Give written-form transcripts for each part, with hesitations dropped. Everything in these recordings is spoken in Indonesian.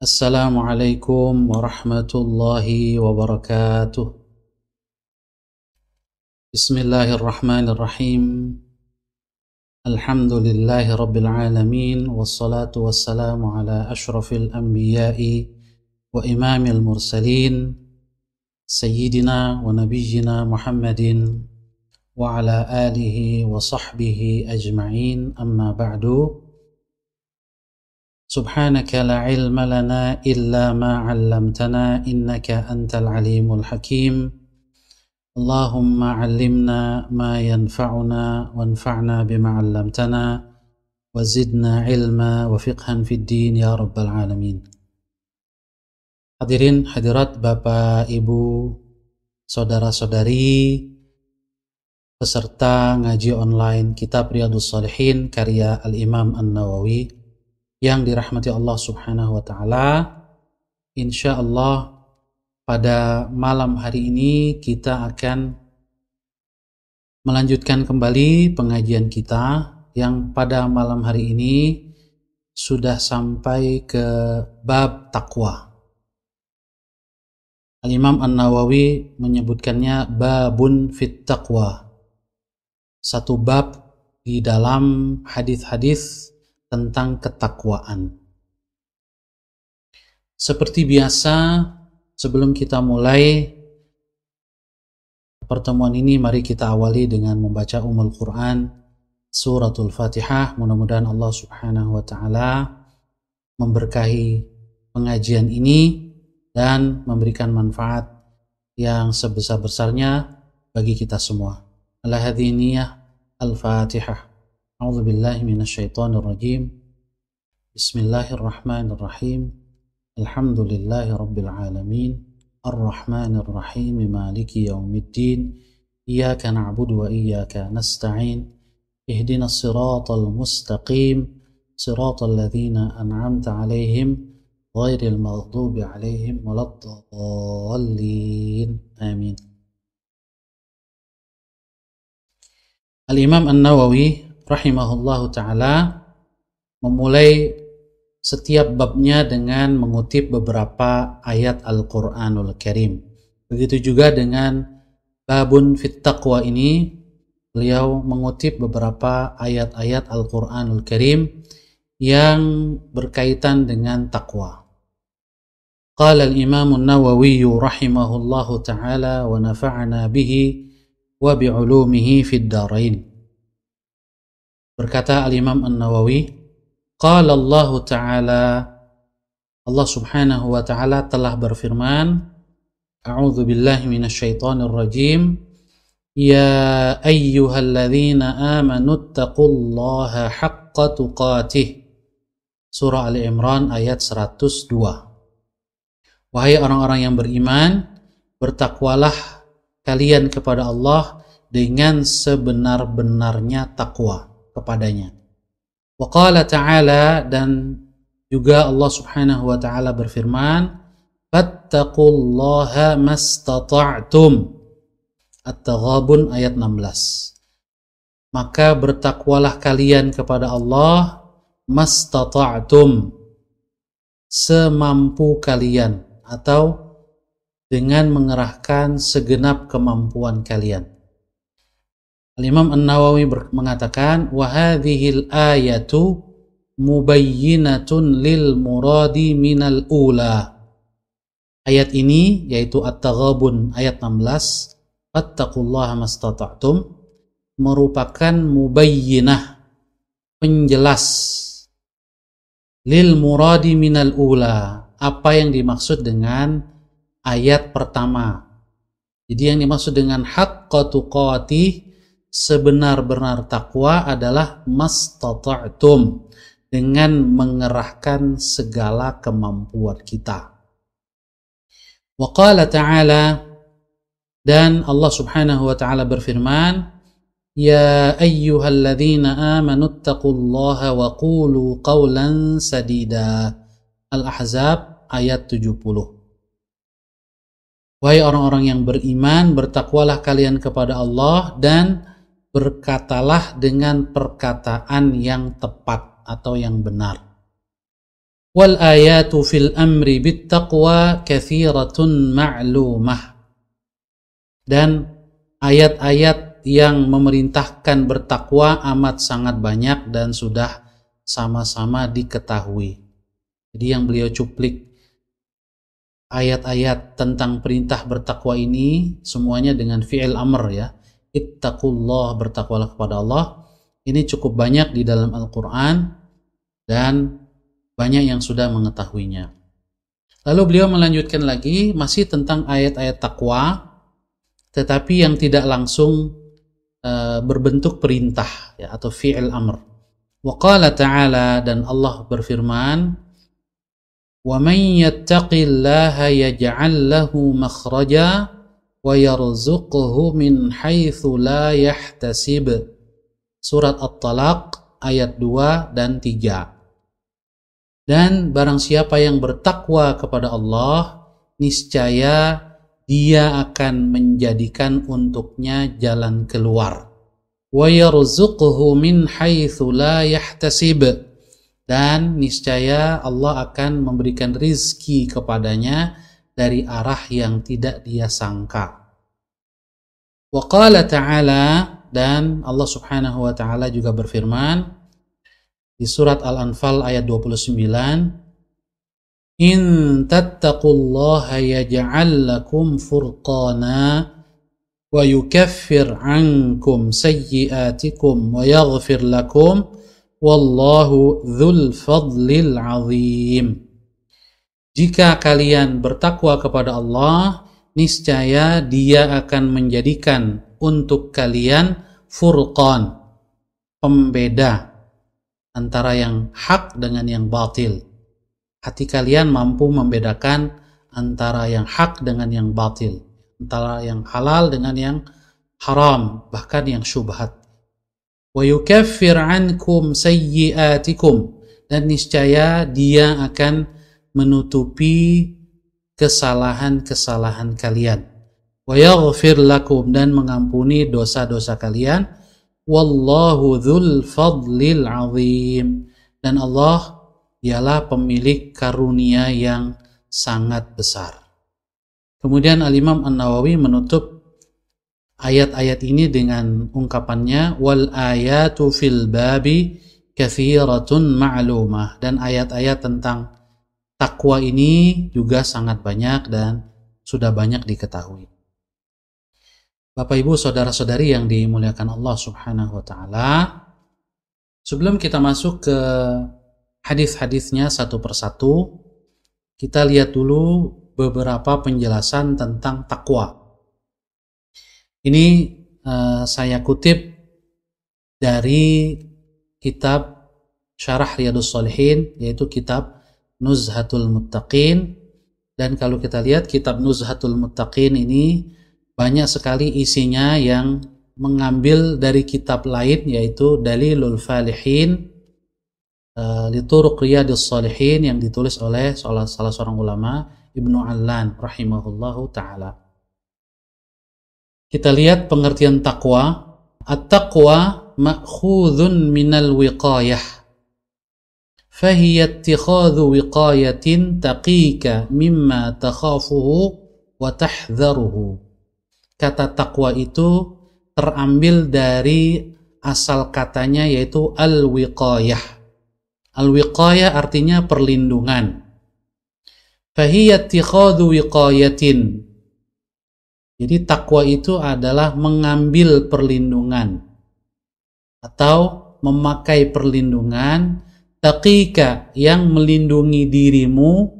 Assalamualaikum warahmatullahi wabarakatuh. Bismillahirrahmanirrahim. Alhamdulillahi rabbil alamin. Wassalatu wassalamu ala ashrafil anbiya'i wa imamil mursalin Sayyidina wa nabiyyina Muhammadin wa ala alihi wa sahbihi ajma'in. Amma ba'du. Subhanaka la ilma lana illa ma 'allamtana innaka antal alimul hakim. Allahumma 'allimna ma yanfa'una wanfa'na bima 'allamtana wa zidna ilma wa fiqhan fid din ya rabbal alamin. Hadirin hadirat Bapak Ibu, saudara-saudari peserta ngaji online Kitab Riyadhus Shalihin karya Al-Imam An-Nawawi yang dirahmati Allah Subhanahu wa Ta'ala. Insya Allah pada malam hari ini kita akan melanjutkan kembali pengajian kita yang pada malam hari ini sudah sampai ke bab takwa. Al-Imam An-Nawawi menyebutkannya babun fit taqwa, satu bab di dalam hadis-hadis tentang ketakwaan. Seperti biasa, sebelum kita mulai pertemuan ini, mari kita awali dengan membaca Ummul Quran, Suratul Fatihah. Mudah-mudahan Allah Subhanahu wa Ta'ala memberkahi pengajian ini dan memberikan manfaat yang sebesar-besarnya bagi kita semua. Al-Hadhiniyah Al-Fatihah. A'udzu billahi minasyaitonir rajim. Bismillahirrahmanirrahim. Alhamdulillahi rabbil alamin. Arrahmanir rahim. Maliki yaumiddin. Iyyaka na'budu wa iyyaka nasta'in. Ihdinas siratal mustaqim. Siratal ladzina an'amta 'alaihim ghairil maghdubi 'alaihim waladdallin. Amin. Al-Imam An-Nawawi rahimahullahu ta'ala memulai setiap babnya dengan mengutip beberapa ayat Al-Quranul Karim. Begitu juga dengan babun fit taqwa ini, beliau mengutip beberapa ayat-ayat Al-Quranul Karim yang berkaitan dengan takwa. Qala al-Imam An-Nawawi rahimahullahu ta'ala wa nafa'ana bihi wa bi'ulumihi fid darain. Berkata Al-Imam An-Nawawi, Qala Allah Ta'ala, Allah Subhanahu wa Ta'ala telah berfirman, A'udzu billahi minasyaitonir rajim, Ya ayyuhalladzina amanu taqullaha haqqa tuqatih. Surah Ali Imran ayat 102. Wahai orang-orang yang beriman, bertakwalah kalian kepada Allah dengan sebenar-benarnya takwa kepadanya. Wa qala ta'ala, dan juga Allah Subhanahu wa ta'ala berfirman, fattaqullaha mastata'tum. At-Taghabun ayat 16. Maka bertakwalah kalian kepada Allah mastata'tum, semampu kalian atau dengan mengerahkan segenap kemampuan kalian. Al-Imam An-Nawawi mengatakan, wa hadhil ayatu mubayyinatun lil muradi minal ula. Ayat ini yaitu At-Taghabun ayat 16, fattaqullaha mastata'tum, merupakan mubayyinah, penjelas, lil muradi minal ula, apa yang dimaksud dengan ayat pertama. Jadi yang dimaksud dengan haqqa tuqatih, sebenar-benar takwa adalah mastata'tum, dengan mengerahkan segala kemampuan kita. Wa qala ta'ala, dan Allah Subhanahu wa ta'ala berfirman, Ya ayyuhalladzina amanu taqullaha wa qulu qawlan sadida. Al-Ahzab ayat 70. Wahai orang-orang yang beriman, bertakwalah kalian kepada Allah dan berkatalah dengan perkataan yang tepat atau yang benar. Wal ayatu fil amri bit taqwa katsiratun ma'lumah. Dan ayat-ayat yang memerintahkan bertakwa amat sangat banyak dan sudah sama-sama diketahui. Jadi yang beliau cuplik ayat-ayat tentang perintah bertakwa ini semuanya dengan fi'il amr ya. Ittaqullah, bertakwalah kepada Allah. Ini cukup banyak di dalam Al-Quran dan banyak yang sudah mengetahuinya. Lalu beliau melanjutkan lagi masih tentang ayat-ayat takwa, tetapi yang tidak langsung berbentuk perintah ya, atau fi'il amr. Wa qala ta'ala, dan Allah berfirman, wa man yattaqillaha yaj'al lahu makhraja wa yarzuqhu min haitsu la yahtasib. Surat At-Talaq ayat 2 dan 3. Dan barang siapa yang bertakwa kepada Allah, niscaya dia akan menjadikan untuknya jalan keluar. Wa yarzuqhu min haitsu la yahtasib. Dan niscaya Allah akan memberikan rizki kepadanya dari arah yang tidak dia sangka. Wa qala ta'ala, dan Allah subhanahu wa ta'ala juga berfirman di surat Al-Anfal ayat 29, in tattaqullaha yaj'al lakum furqana wa yukaffir ankum sayyi'atikum wa yaghfir lakum wallahu dzul fadlil azim. Jika kalian bertakwa kepada Allah, niscaya Dia akan menjadikan untuk kalian furqan, pembeda antara yang hak dengan yang batil. Hati kalian mampu membedakan antara yang hak dengan yang batil, antara yang halal dengan yang haram, bahkan yang syubhat. Wa yukaffir ankum sayyi'atikum, dan niscaya Dia akan menutupi kesalahan-kesalahan kalian. Wa yaghfir lakum, dan mengampuni dosa-dosa kalian. Wallahu dzul fadlil azim, dan Allah ialah pemilik karunia yang sangat besar. Kemudian Al-Imam An-Nawawi menutup ayat-ayat ini dengan ungkapannya wal ayatu fil babi katsiratun ma'lumah, dan ayat-ayat tentang takwa ini juga sangat banyak dan sudah banyak diketahui. Bapak Ibu saudara-saudari yang dimuliakan Allah Subhanahu wa taala, sebelum kita masuk ke hadis-hadisnya satu persatu, kita lihat dulu beberapa penjelasan tentang takwa. Ini saya kutip dari kitab Syarah Riyadhus Shalihin, yaitu kitab Nuzhatul Muttaqin. Dan kalau kita lihat kitab Nuzhatul Muttaqin ini banyak sekali isinya yang mengambil dari kitab lain, yaitu Dalilul Falihin li Turuq Riyadhus Shalihin, yang ditulis oleh salah seorang ulama, Ibnu Allan rahimahullahu ta'ala. Kita lihat pengertian takwa. At-taqwa ma'khudhun minal wiqayah, fahiya ittikhadhu wiqayatin taqika mimma takhafuhu wa tahdharuhu. Kata takwa itu terambil dari asal katanya, yaitu al-wiqayah. Al-wiqayah artinya perlindungan. Fahiya ittikhadhu wiqayatin. Jadi takwa itu adalah mengambil perlindungan atau memakai perlindungan, taqika, yang melindungi dirimu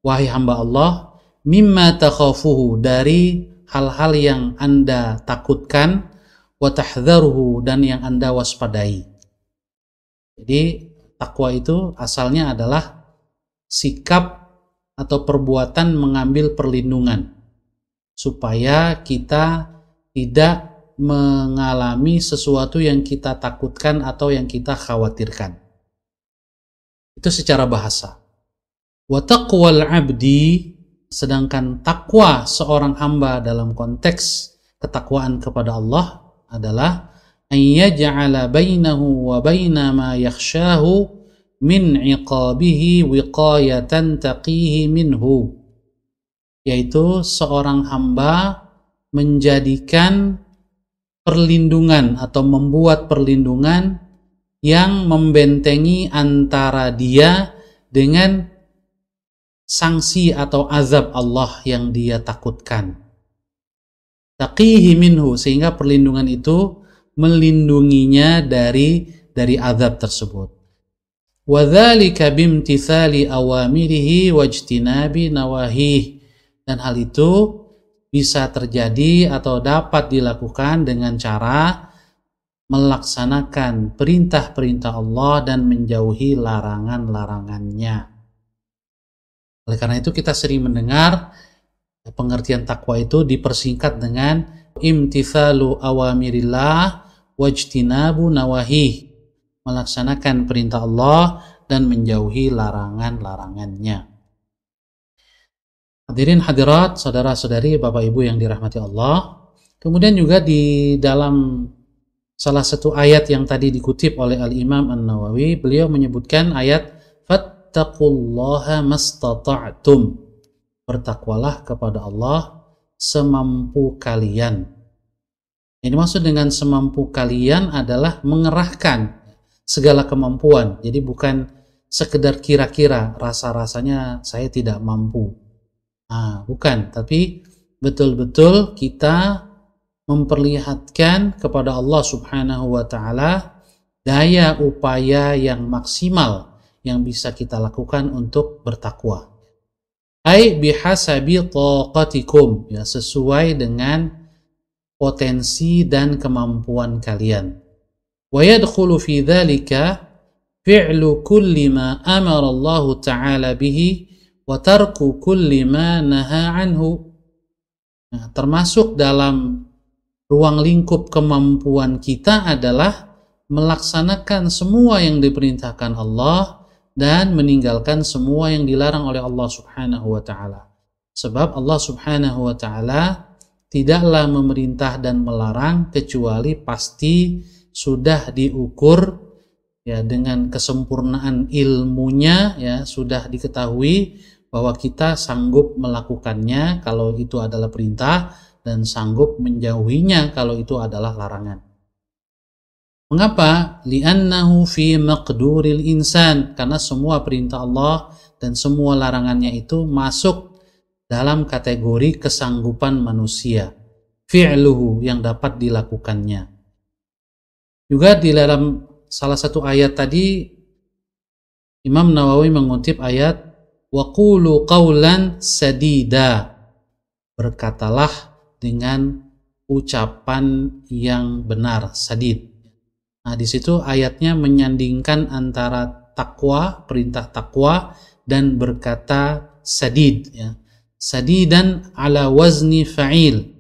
wahai hamba Allah, mimma takhafuhu, dari hal-hal yang Anda takutkan, wa tahdharuhu, dan yang Anda waspadai. Jadi takwa itu asalnya adalah sikap atau perbuatan mengambil perlindungan supaya kita tidak mengalami sesuatu yang kita takutkan atau yang kita khawatirkan. Itu secara bahasa. Wa taqwal abdi, sedangkan takwa seorang hamba dalam konteks ketakwaan kepada Allah adalah an yaj'ala bainahu wa baina ma yakhshahu min iqabihi wiqayatan taqihi minhu, yaitu seorang hamba menjadikan perlindungan atau membuat perlindungan yang membentengi antara dia dengan sanksi atau azab Allah yang dia takutkan. Taqihi minhu, sehingga perlindungan itu melindunginya dari azab tersebut. Wa dzalika bimtithali awamirihi wajtinabi nawahih, dan hal itu bisa terjadi atau dapat dilakukan dengan cara melaksanakan perintah-perintah Allah dan menjauhi larangan-larangannya. Oleh karena itu kita sering mendengar pengertian takwa itu dipersingkat dengan imtithalu awamirillah wajtinabu nawahih, melaksanakan perintah Allah dan menjauhi larangan-larangannya. Hadirin hadirat, saudara-saudari, Bapak Ibu yang dirahmati Allah. Kemudian juga di dalam salah satu ayat yang tadi dikutip oleh Al-Imam An-Nawawi, beliau menyebutkan ayat fattaqullaha mastata'tum, bertakwalah kepada Allah semampu kalian. Ini maksud dengan semampu kalian adalah mengerahkan segala kemampuan. Jadi bukan sekedar kira-kira, rasa-rasanya saya tidak mampu. Bukan, tapi betul-betul kita memperlihatkan kepada Allah Subhanahu wa ta'ala daya upaya yang maksimal yang bisa kita lakukan untuk bertakwa. Ai bihasabi taqatikum, ya, sesuai dengan potensi dan kemampuan kalian. Wa yadkhulu fi dzalika fi'lu kulli ma amara Allah ta'ala bihi wa tarku kulli ma naha anhu. Nah, termasuk dalam ruang lingkup kemampuan kita adalah melaksanakan semua yang diperintahkan Allah dan meninggalkan semua yang dilarang oleh Allah Subhanahu wa ta'ala. Sebab Allah Subhanahu wa ta'ala tidaklah memerintah dan melarang kecuali pasti sudah diukur, ya, dengan kesempurnaan ilmunya, ya, sudah diketahui bahwa kita sanggup melakukannya kalau itu adalah perintah dan sanggup menjauhinya kalau itu adalah larangan. Mengapa? Li'annahu fi maqduril insan, karena semua perintah Allah dan semua larangannya itu masuk dalam kategori kesanggupan manusia, fi'luhu, yang dapat dilakukannya. Juga di dalam salah satu ayat tadi Imam Nawawi mengutip ayat wa qulu qawlan sadida, berkatalah dengan ucapan yang benar, sadid. Nah, di situ ayatnya menyandingkan antara takwa, perintah takwa, dan berkata sadid, ya. Sadidan ala wazni fa'il.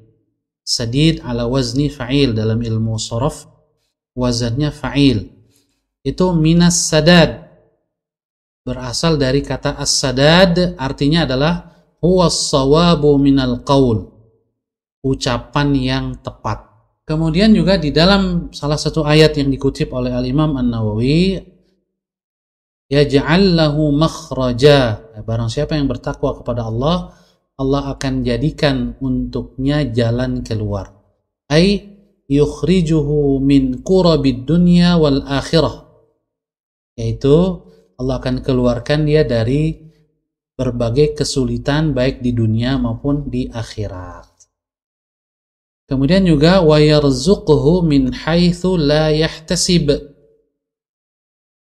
Sadid ala wazni fa'il, dalam ilmu sharaf wazannya fa'il. Itu minas sadad, berasal dari kata as-sadad, artinya adalah huwa as-sawabu minal qaul, ucapan yang tepat. Kemudian juga di dalam salah satu ayat yang dikutip oleh Al-Imam An-Nawawi, yaj'al lahu makhraja, barang siapa yang bertakwa kepada Allah, Allah akan jadikan untuknya jalan keluar. Ai yukhrijuhu min kurabid dunya wal akhirah, yaitu Allah akan keluarkan dia dari berbagai kesulitan baik di dunia maupun di akhirat. Kemudian juga wa yarzuquhu min haitsu la yahtasib,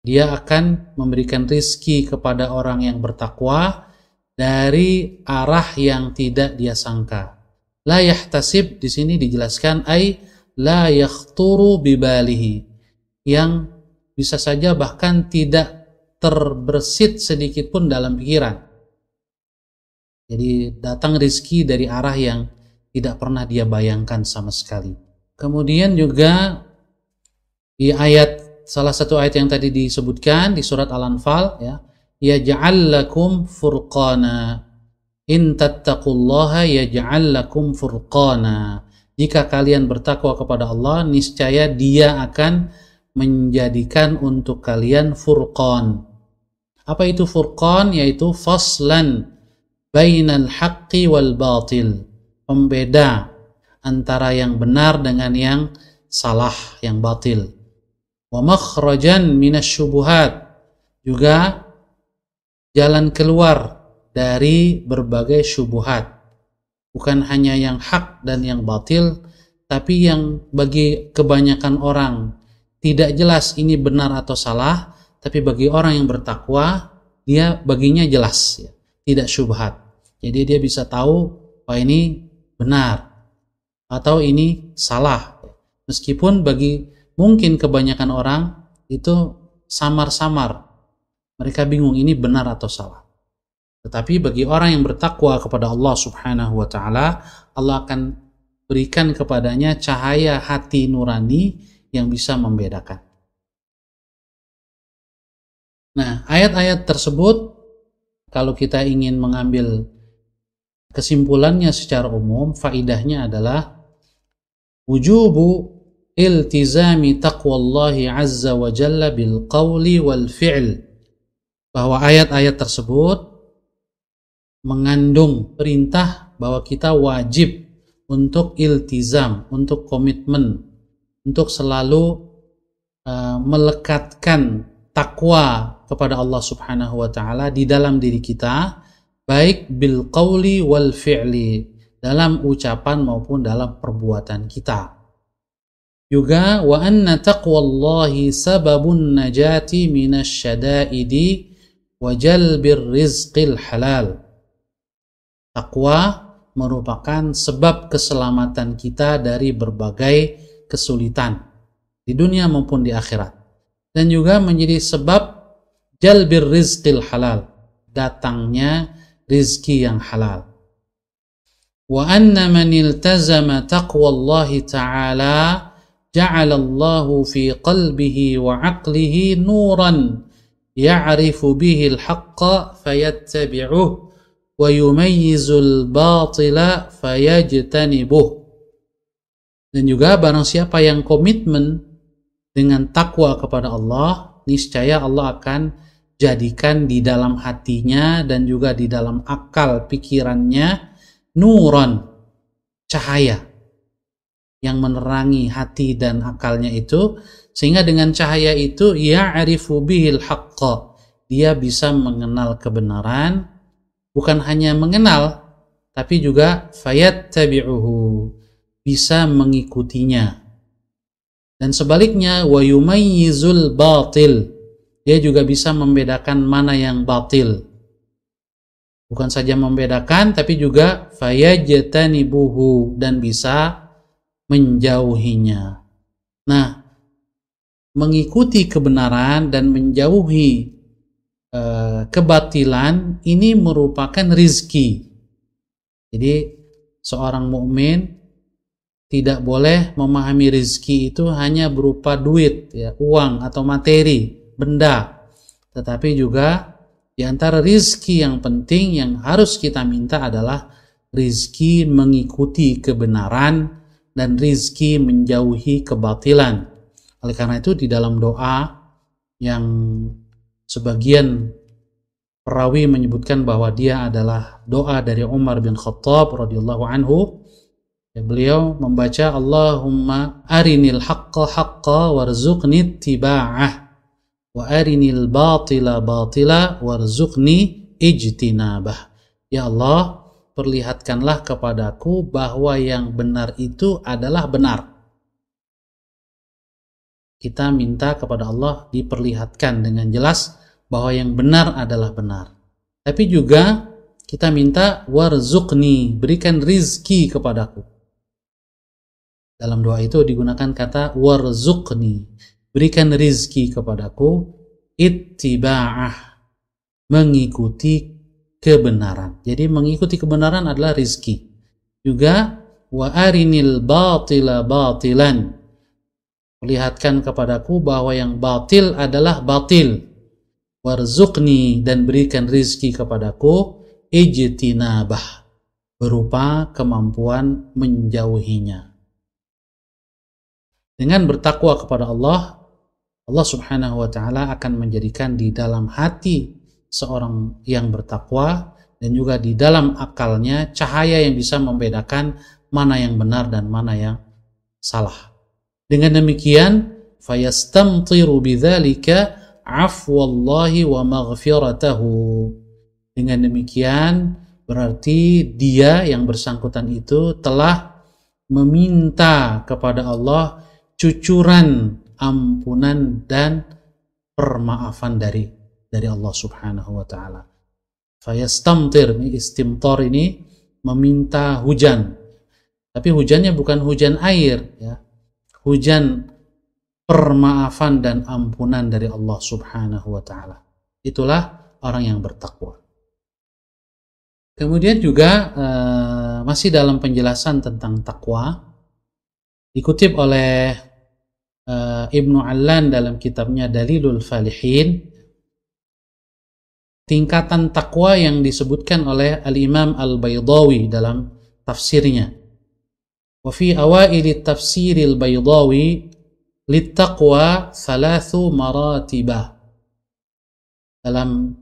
dia akan memberikan rizki kepada orang yang bertakwa dari arah yang tidak dia sangka. La yahtasib di sini dijelaskan ai la yakhturu bibalihi, yang bisa saja bahkan tidak terbersit sedikit pun dalam pikiran. Jadi datang rizki dari arah yang tidak pernah dia bayangkan sama sekali. Kemudian juga di ayat, salah satu ayat yang tadi disebutkan di surat Al-Anfal, ya, yaj'al lakum furqana in tattaqullaha yaj'al lakum furqana, jika kalian bertakwa kepada Allah niscaya dia akan menjadikan untuk kalian furqan. Apa itu furqan? Yaitu faslan bainal haqqi wal batil, pembeda antara yang benar dengan yang salah, yang batil. Wa makhrajan minasyubuhat, juga jalan keluar dari berbagai syubuhat. Bukan hanya yang hak dan yang batil, tapi yang bagi kebanyakan orang tidak jelas ini benar atau salah, tapi bagi orang yang bertakwa, dia baginya jelas, ya, tidak syubhat. Jadi dia bisa tahu, oh ini benar atau ini salah. Meskipun bagi mungkin kebanyakan orang itu samar-samar, mereka bingung ini benar atau salah. Tetapi bagi orang yang bertakwa kepada Allah Subhanahu wa taala, Allah akan berikan kepadanya cahaya hati nurani yang bisa membedakan. Nah, ayat-ayat tersebut kalau kita ingin mengambil kesimpulannya secara umum, faidahnya adalah wujubu iltizami taqwallahi azza wa jalla bil qawli wal fi'l, bahwa ayat-ayat tersebut mengandung perintah bahwa kita wajib untuk iltizam, untuk komitmen, untuk selalu melekatkan takwa kepada Allah Subhanahu wa taala di dalam diri kita, baik bil qawli wal fi'li, dalam ucapan maupun dalam perbuatan kita. Juga wa anna taqwallahi sababun najati minasyada'idi wa jalbir rizqil halal. Takwa merupakan sebab keselamatan kita dari berbagai kesulitan di dunia maupun di akhirat, dan juga menjadi sebab jalbir rizqil halal, datangnya rizki yang halal. Wa anna man iltazama taqwallahi ta'ala ja'alallahu fi qalbihi wa aqlihi nuran ya'rifu bihi al-haqqa fayattabi'uh wa yumayyizul batila fayajtanibuh. Dan juga barang siapa yang komitmen dengan takwa kepada Allah, niscaya Allah akan jadikan di dalam hatinya dan juga di dalam akal pikirannya nuran, cahaya yang menerangi hati dan akalnya itu, sehingga dengan cahaya itu ya'rifu bihil haqqa, dia bisa mengenal kebenaran. Bukan hanya mengenal, tapi juga fayattabi'uhu, bisa mengikutinya. Dan sebaliknya wa yumayyizul batil, dia juga bisa membedakan mana yang batil. Bukan saja membedakan, tapi juga fayajtanibuhu, dan bisa menjauhinya. Nah, mengikuti kebenaran dan menjauhi kebatilan ini merupakan rizki. Jadi seorang mukmin tidak boleh memahami rizki itu hanya berupa duit, ya, uang atau materi, benda, tetapi juga di antara rizki yang penting yang harus kita minta adalah rizki mengikuti kebenaran dan rizki menjauhi kebatilan. Oleh karena itu di dalam doa yang sebagian perawi menyebutkan bahwa dia adalah doa dari Umar bin Khattab radhiyallahu anhu, beliau membaca Allahumma arinil haqqa haqqa warzuqni ittiba'ah wa arinil batila batila warzuqni ijtinabah. Ya Allah, perlihatkanlah kepadaku bahwa yang benar itu adalah benar. Kita minta kepada Allah diperlihatkan dengan jelas bahwa yang benar adalah benar. Tapi juga kita minta warzuqni, berikan rizki kepadaku. Dalam doa itu digunakan kata warzuqni, berikan rizki kepadaku, ittiba'ah, mengikuti kebenaran. Jadi mengikuti kebenaran adalah rizki. Juga wa arinil batila batilan, perlihatkan kepadaku bahwa yang batil adalah batil. Warzuqni, dan berikan rizki kepadaku, ijtinabah, berupa kemampuan menjauhinya. Dengan bertakwa kepada Allah, Allah Subhanahu wa taala akan menjadikan di dalam hati seorang yang bertakwa, dan juga di dalam akalnya cahaya yang bisa membedakan mana yang benar dan mana yang salah. Dengan demikian, fayastamtiru bidzalika afwallahi wa maghfiratahu. Dengan demikian berarti dia yang bersangkutan itu telah meminta kepada Allah cucuran ampunan dan permaafan dari Allah Subhanahu wa taala. Fayastamtir, istimtar ini meminta hujan. Tapi hujannya bukan hujan air, ya. Hujan permaafan dan ampunan dari Allah Subhanahu wa taala. Itulah orang yang bertakwa. Kemudian juga masih dalam penjelasan tentang takwa, dikutip oleh Ibnu Allan dalam kitabnya Dalilul Falihin, tingkatan takwa yang disebutkan oleh Al-Imam Al-Baydawi dalam tafsirnya. Wa fi awaili tafsiril Baydawi littaqwa thalathu maratibah. Dalam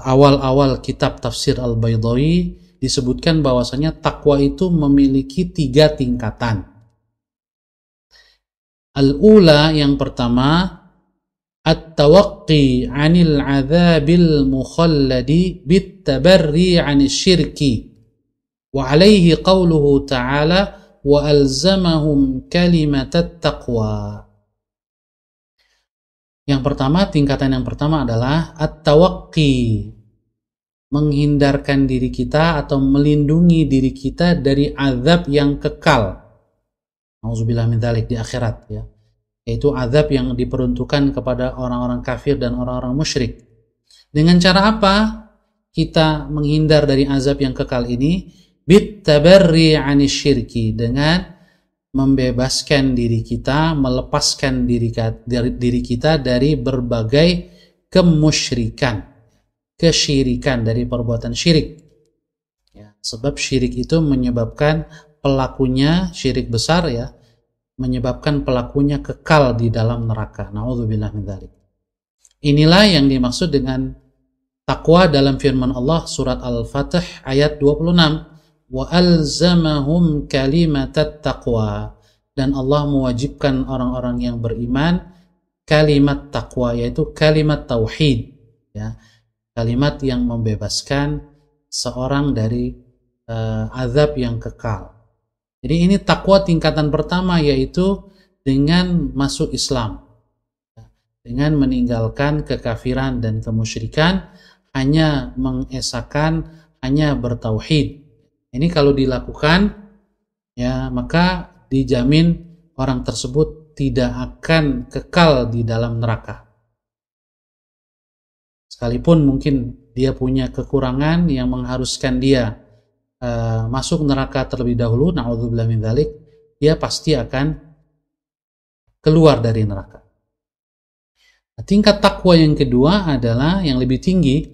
awal-awal kitab tafsir Al-Baydawi disebutkan bahwasanya takwa itu memiliki 3 tingkatan. Al-ula, yang pertama, at-tawaqqi 'anil 'adzabil mukhalladi bit-tabarri 'anil syirki. Wa 'alaihi qauluhu ta'ala wa alzamahum kalimatat taqwa. Yang pertama, tingkatan yang pertama adalah at-tawaqqi, menghindarkan diri kita atau melindungi diri kita dari azab yang kekal. Nauzubillah min dzalik, di akhirat, ya. Yaitu azab yang diperuntukkan kepada orang-orang kafir dan orang-orang musyrik. Dengan cara apa kita menghindar dari azab yang kekal ini? Bit-tabarri 'anil syirki, dengan membebaskan diri kita, melepaskan diri kita dari berbagai kemusyrikan, kesyirikan, dari perbuatan syirik. Ya, sebab syirik itu menyebabkan pelakunya, syirik besar, ya, menyebabkan pelakunya kekal di dalam neraka. Na'udzubillah min dzalik. Inilah yang dimaksud dengan takwa dalam firman Allah surat Al-Fatih ayat 26. Wa alzamahum kalimatat taqwa. Dan Allah mewajibkan orang-orang yang beriman kalimat takwa, yaitu kalimat tauhid, ya. Kalimat yang membebaskan seorang dari azab yang kekal. Jadi ini takwa tingkatan pertama, yaitu dengan masuk Islam, dengan meninggalkan kekafiran dan kemusyrikan, hanya mengesahkan, hanya bertauhid. Ini kalau dilakukan, ya, maka dijamin orang tersebut tidak akan kekal di dalam neraka. Sekalipun mungkin dia punya kekurangan yang mengharuskan dia masuk neraka terlebih dahulu, na'udzubillah min dzalik, dia pasti akan keluar dari neraka. Nah, tingkat takwa yang kedua adalah yang lebih tinggi.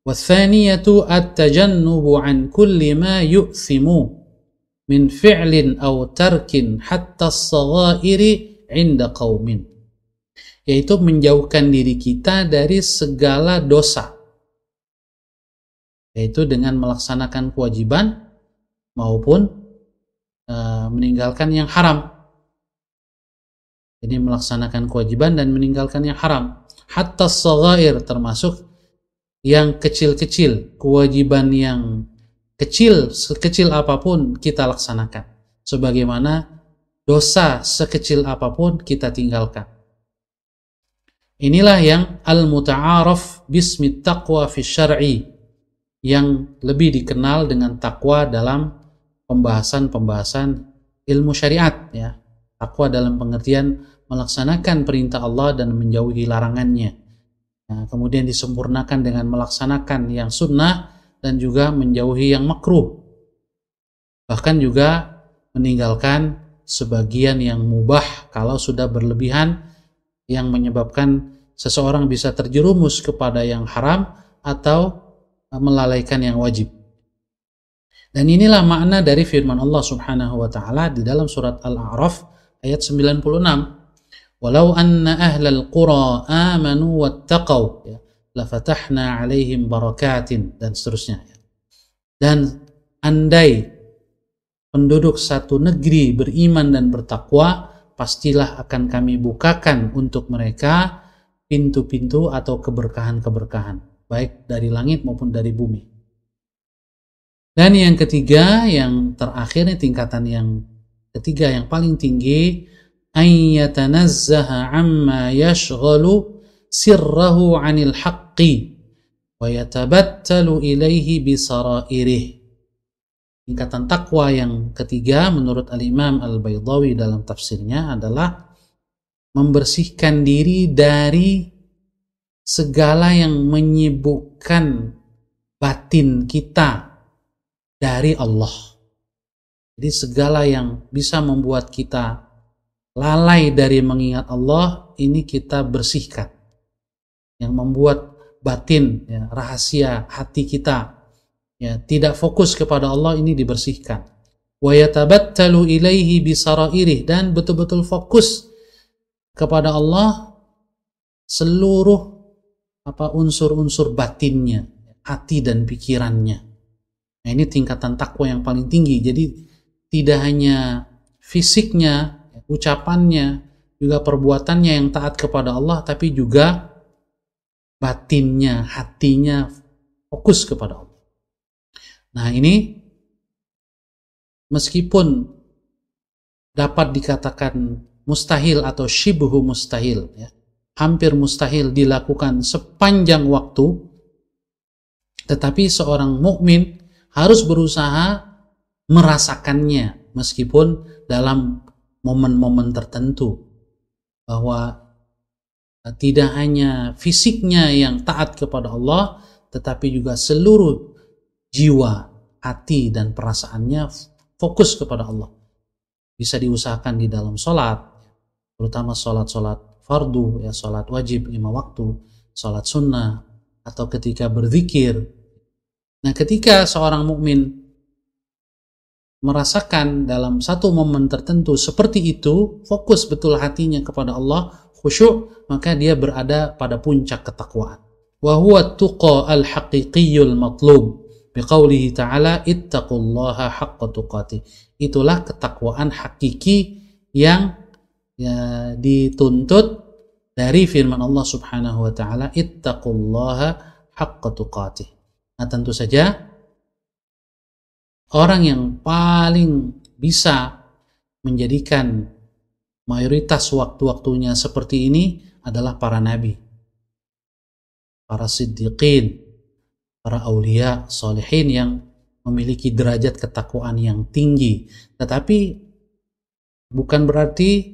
Watsaniyatu at-tajannubu an kulli ma yu'thimu min fi'lin aw tarkin hatta as-saghairi 'inda qaumin. Yaitu menjauhkan diri kita dari segala dosa, yaitu dengan melaksanakan kewajiban maupun meninggalkan yang haram. Jadi melaksanakan kewajiban dan meninggalkan yang haram. Hatta as-saghair, termasuk yang kecil-kecil, kewajiban yang kecil, sekecil apapun kita laksanakan. Sebagaimana dosa sekecil apapun kita tinggalkan. Inilah yang al-muta'araf bismi taqwa fi syar'i, yang lebih dikenal dengan takwa dalam pembahasan-pembahasan ilmu syariat, ya. Takwa dalam pengertian melaksanakan perintah Allah dan menjauhi larangannya. Nah, kemudian disempurnakan dengan melaksanakan yang sunnah dan juga menjauhi yang makruh. Bahkan juga meninggalkan sebagian yang mubah kalau sudah berlebihan, yang menyebabkan seseorang bisa terjerumus kepada yang haram atau melalaikan yang wajib. Dan inilah makna dari firman Allah Subhanahu wa taala di dalam surat Al-A'raf ayat 96. Walau anna ahlal qura amanu wattaqau, ya. lafatahna 'alaihim barakatin, dan seterusnya. Dan andai penduduk satu negeri beriman dan bertakwa, pastilah akan kami bukakan untuk mereka pintu-pintu atau keberkahan-keberkahan, baik dari langit maupun dari bumi. Dan yang ketiga, yang terakhir, ini tingkatan yang ketiga yang paling tinggi, ayyatanazzaha amma yashghalu sirrahu 'anil haqqi wa yatabattalu ilaihi bisarairih. Tingkatan takwa yang ketiga menurut Al-Imam Al-Baydawi dalam tafsirnya adalah membersihkan diri dari segala yang menyibukkan batin kita dari Allah. Jadi segala yang bisa membuat kita lalai dari mengingat Allah, ini kita bersihkan. Yang membuat batin, ya, rahasia hati kita, ya, tidak fokus kepada Allah, ini dibersihkan. Wa yatabattalu ilaihi bisarairih, dan betul-betul fokus kepada Allah seluruh unsur-unsur batinnya, hati dan pikirannya. Nah, ini tingkatan takwa yang paling tinggi. Jadi tidak hanya fisiknya, ucapannya, juga perbuatannya yang taat kepada Allah, tapi juga batinnya, hatinya fokus kepada Allah. Nah, ini meskipun dapat dikatakan mustahil atau syibhu mustahil, ya, hampir mustahil dilakukan sepanjang waktu, tetapi seorang mukmin harus berusaha merasakannya meskipun dalam momen-momen tertentu, bahwa tidak hanya fisiknya yang taat kepada Allah, tetapi juga seluruh jiwa, hati, dan perasaannya fokus kepada Allah. Bisa diusahakan di dalam sholat, terutama sholat-sholat fardu, ya, sholat wajib 5 waktu, sholat sunnah, atau ketika berzikir. Nah, ketika seorang mukmin merasakan dalam satu momen tertentu seperti itu, fokus betul hatinya kepada Allah, khusyuk, maka dia berada pada puncak ketakwaan. Wa huwa tuqa al-haqiqiyyul matlub biqaulihi ta'ala ittaqullaha haqqa tuqatih. Itulah ketakwaan hakiki yang, ya, dituntut dari firman Allah Subhanahu wa taala, ittaqullaha haqqa tuqatih. Nah, tentu saja orang yang paling bisa menjadikan mayoritas waktu-waktunya seperti ini adalah para nabi, para siddiqin, para aulia, solehin yang memiliki derajat ketakwaan yang tinggi. Tetapi bukan berarti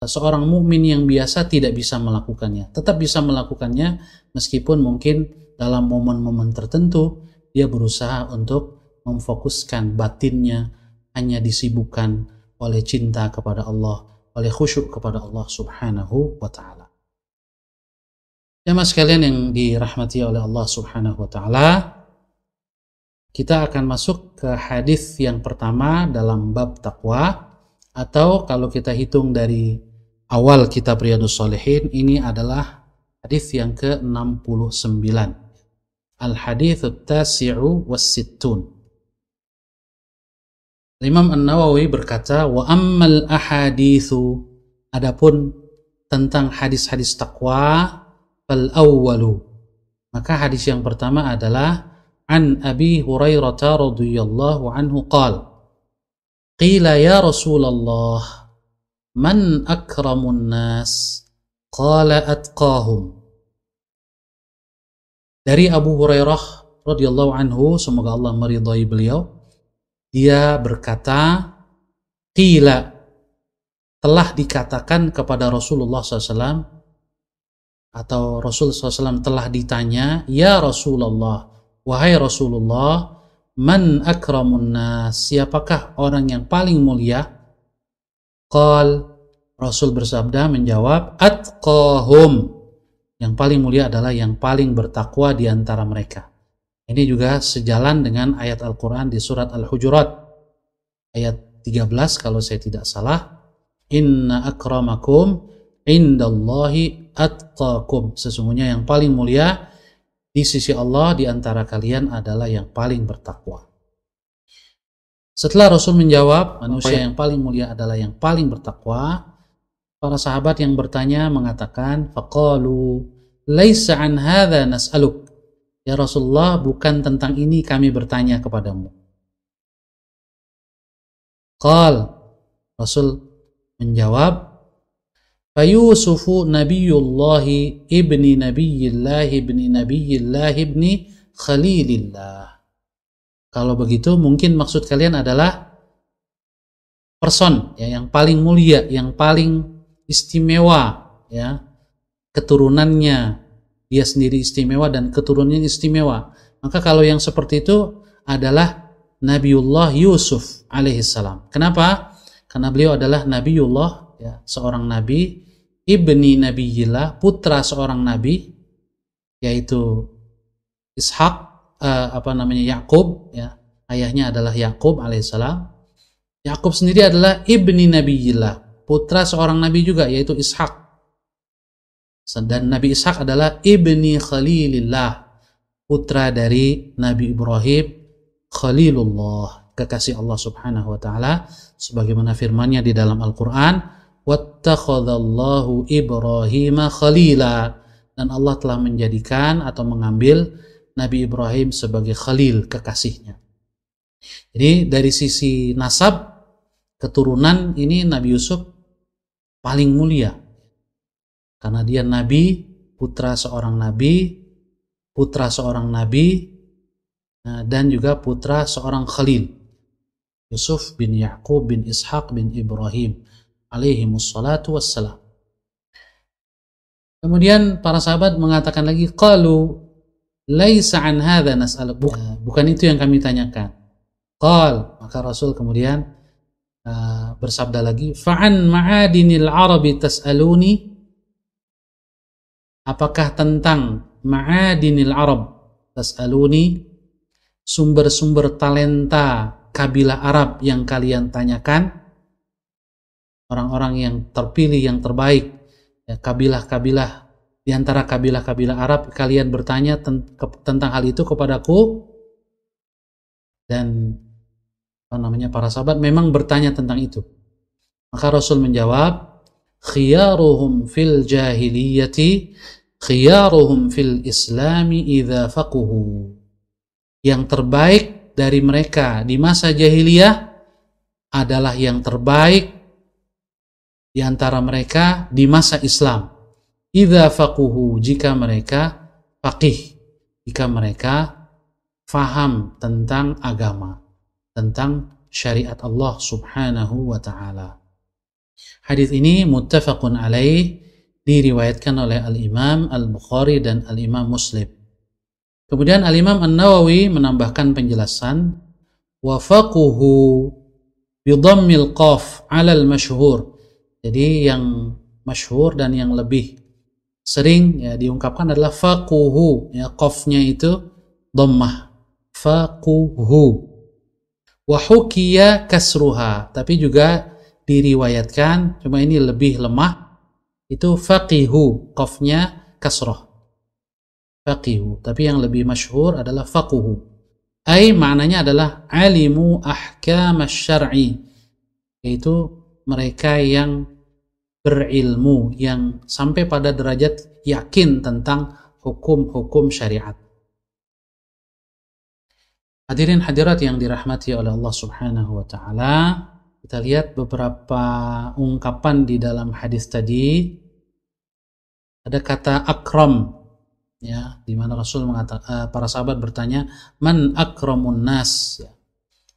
seorang mukmin yang biasa tidak bisa melakukannya. Tetap bisa melakukannya, meskipun mungkin dalam momen-momen tertentu dia berusaha untuk memfokuskan batinnya hanya disibukkan oleh cinta kepada Allah, oleh khusyuk kepada Allah Subhanahu wa ta'ala. Jamaah sekalian yang dirahmati oleh Allah Subhanahu wa ta'ala, kita akan masuk ke hadis yang pertama dalam bab takwa, atau kalau kita hitung dari awal kitab Riyadhus Shalihin, ini adalah hadis yang ke-69. Al-hadithut tasi'u was-sittun. Imam An-Nawawi berkata, wa ammal ahadithu, adapun tentang hadis-hadis takwa, fal awwalu, maka hadis yang pertama adalah an Abi Hurairah radhiyallahu anhu qala, qila ya Rasulullah man akramun nas, qala atqahum. Dari Abu Hurairah radhiyallahu anhu, semoga Allah meridhai beliau, dia berkata, qila, telah dikatakan kepada Rasulullah SAW, atau Rasul SAW telah ditanya, ya Rasulullah, wahai Rasulullah, man akramun nas, siapakah orang yang paling mulia? Qal, Rasul bersabda menjawab, atqahum, yang paling mulia adalah yang paling bertakwa di antara mereka. Ini juga sejalan dengan ayat Al-Quran di surat Al-Hujurat ayat 13 kalau saya tidak salah, inna akramakum indallahi attaqum. Sesungguhnya yang paling mulia di sisi Allah di antara kalian adalah yang paling bertakwa. Setelah Rasul menjawab, manusia yang paling mulia adalah yang paling bertakwa, para sahabat yang bertanya mengatakan, faqalu laisa an hadza nas'aluk. Ya Rasulullah, bukan tentang ini kami bertanya kepadamu. Qal, Rasul menjawab, fayusufu nabiyullahi ibni nabiyillahi ibni nabiyillahi ibni khalilillah. Kalau begitu mungkin maksud kalian adalah person ya, yang paling mulia, yang paling istimewa ya, keturunannya dia sendiri istimewa dan keturunannya istimewa. Maka kalau yang seperti itu adalah Nabiullah Yusuf alaihissalam. Kenapa? Karena beliau adalah Nabiullah ya, seorang nabi, ibni nabiyillah, putra seorang nabi, yaitu Ishak, Yakub ya, ayahnya adalah Yakub alaihissalam. Yakub sendiri adalah ibni nabiyillah, putra seorang nabi juga, yaitu Ishak. Dan Nabi Ishak adalah ibni khalilillah, putra dari Nabi Ibrahim Khalilullah, kekasih Allah subhanahu wa ta'ala, sebagaimana firmannya di dalam Al-Quran, wattakhadallahu Ibrahima khalila, dan Allah telah menjadikan atau mengambil Nabi Ibrahim sebagai khalil, kekasihnya. Jadi dari sisi nasab, keturunan, ini Nabi Yusuf paling mulia. Karena dia nabi, putra seorang nabi, dan juga putra seorang khalil. Yusuf bin Yaqub bin Ishaq bin Ibrahim alaihimussalatu wassalam. Kemudian para sahabat mengatakan lagi, qalu laisa an hadza nas'aluk. Bukan itu yang kami tanyakan. Qal, maka Rasul kemudian bersabda lagi, fa'an ma'adinil arabi tas'aluni. Apakah tentang ma'adinil arab tas'aluni, sumber-sumber talenta kabilah Arab yang kalian tanyakan? Orang-orang yang terpilih, yang terbaik ya, kabilah-kabilah di antara kabilah-kabilah Arab, kalian bertanya tentang hal itu kepadaku. Dan para sahabat memang bertanya tentang itu. Maka Rasul menjawab, khiyaruhum fil jahiliyati khiyaruhum fil islami idza faquhu. Yang terbaik dari mereka di masa jahiliyah adalah yang terbaik di antara mereka di masa Islam. Idza faquhu, jika mereka faqih, jika mereka faham tentang agama, tentang syariat Allah subhanahu wa ta'ala. Hadis ini muttafaqun alaih, diriwayatkan oleh Al-Imam Al-Bukhari dan Al-Imam Muslim. Kemudian Al-Imam An-Nawawi menambahkan penjelasan, wa faquhu bidhammil qaf 'alal masyhur. Jadi yang masyhur dan yang lebih sering ya diungkapkan adalah faquhu, ya qafnya itu dhammah, faquhu. Wa hukiya kasruha, tapi juga diriwayatkan, cuma ini lebih lemah, itu faqihu, qafnya kasrah, faqihu. Tapi yang lebih masyhur adalah faquhu. Ai maknanya adalah alimu ahkam asy-syar'i, yaitu mereka yang berilmu, yang sampai pada derajat yakin tentang hukum-hukum syariat. Hadirin hadirat yang dirahmati oleh Allah subhanahu wa ta'ala, kita lihat beberapa ungkapan di dalam hadis tadi. Ada kata akram, ya, di mana Rasul mengatakan, para sahabat bertanya, man akramun nas.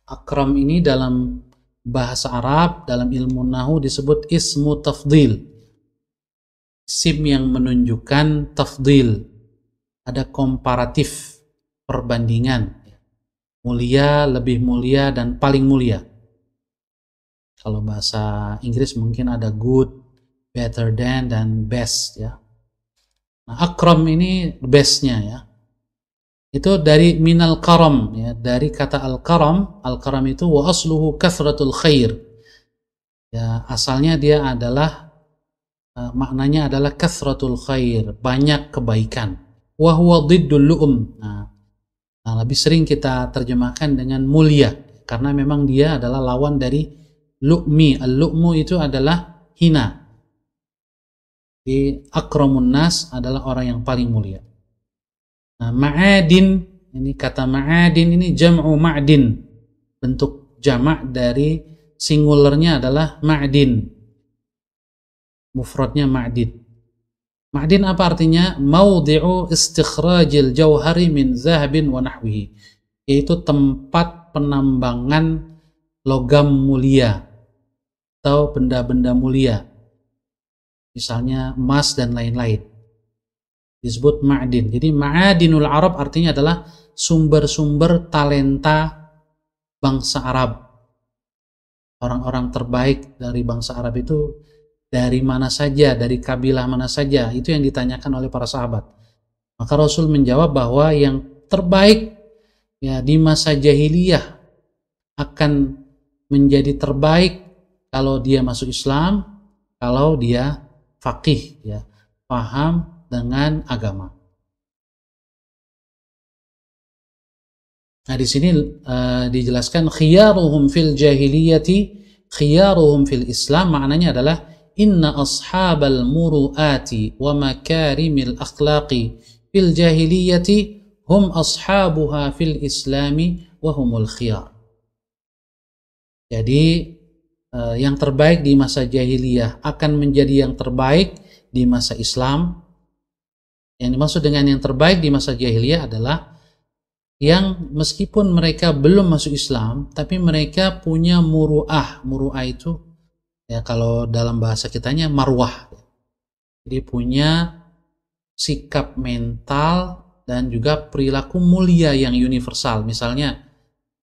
Akram ini dalam bahasa Arab, dalam ilmu nahu disebut ismu tafdil, isim yang menunjukkan tafdil, ada komparatif, perbandingan, mulia, lebih mulia, dan paling mulia. Kalau bahasa Inggris mungkin ada good, better than, dan best ya. Nah, akram ini bestnya ya. Itu dari minal karam ya, dari kata al-karam. Al-karam itu wa asluhu kathratul khair. Ya, asalnya dia adalah maknanya adalah kathratul khair, banyak kebaikan. Wa huwa diddul lu'um. Nah, lebih sering kita terjemahkan dengan mulia, karena memang dia adalah lawan dari lu'mi. Al-lu'mu itu adalah hina. Di akramun nas adalah orang yang paling mulia. Nah, ma'adin, ini kata ma'adin ini jam'u ma'din. Bentuk jamak dari singularnya adalah ma'din. Mufradnya ma'din. Ma'din apa artinya? Maudhi'u istikhrajil jauhari min zahabin wa nahwihi. Yaitu tempat penambangan logam mulia atau benda-benda mulia. Misalnya emas dan lain-lain, disebut ma'din. Jadi ma'adinul Arab artinya adalah sumber-sumber talenta bangsa Arab. Orang-orang terbaik dari bangsa Arab itu dari mana saja, dari kabilah mana saja, itu yang ditanyakan oleh para sahabat. Maka Rasul menjawab bahwa yang terbaik ya di masa jahiliyah akan menjadi terbaik kalau dia masuk Islam, kalau dia faqih, ya, paham dengan agama. Nah, di sini dijelaskan khiyaruhum fil jahiliyati khiyaruhum fil Islam, maknanya adalah inna ashabal muru'ati wa makarimil akhlaqi fil jahiliyati hum ashabuha fil Islami wa humul khiyar. Jadi yang terbaik di masa jahiliyah akan menjadi yang terbaik di masa Islam. Yang dimaksud dengan yang terbaik di masa jahiliyah adalah yang meskipun mereka belum masuk Islam, tapi mereka punya muru'ah. Muru'ah itu ya kalau dalam bahasa kitanya marwah. Jadi punya sikap mental dan juga perilaku mulia yang universal. Misalnya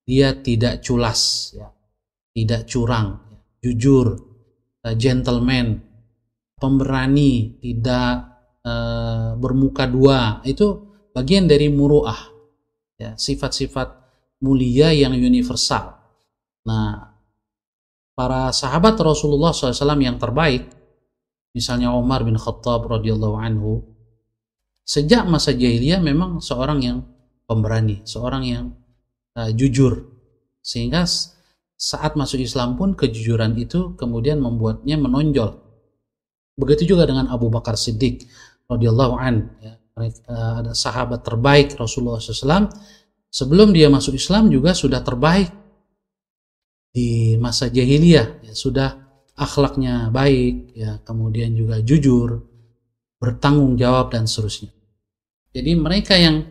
dia tidak culas, ya, tidak curang, jujur, gentleman, pemberani, tidak bermuka dua. Itu bagian dari muru'ah, ya, sifat-sifat mulia yang universal. Nah, para sahabat Rasulullah SAW yang terbaik, misalnya Umar bin Khattab radhiyallahu anhu, sejak masa jahiliyah memang seorang yang pemberani, seorang yang jujur, sehingga saat masuk Islam pun kejujuran itu kemudian membuatnya menonjol. Begitu juga dengan Abu Bakar Siddiq radhiyallahu an, ya, ada sahabat terbaik Rasulullah SAW. Sebelum dia masuk Islam juga sudah terbaik di masa jahiliyah, ya, sudah akhlaknya baik, ya, kemudian juga jujur, bertanggung jawab dan seterusnya. Jadi mereka yang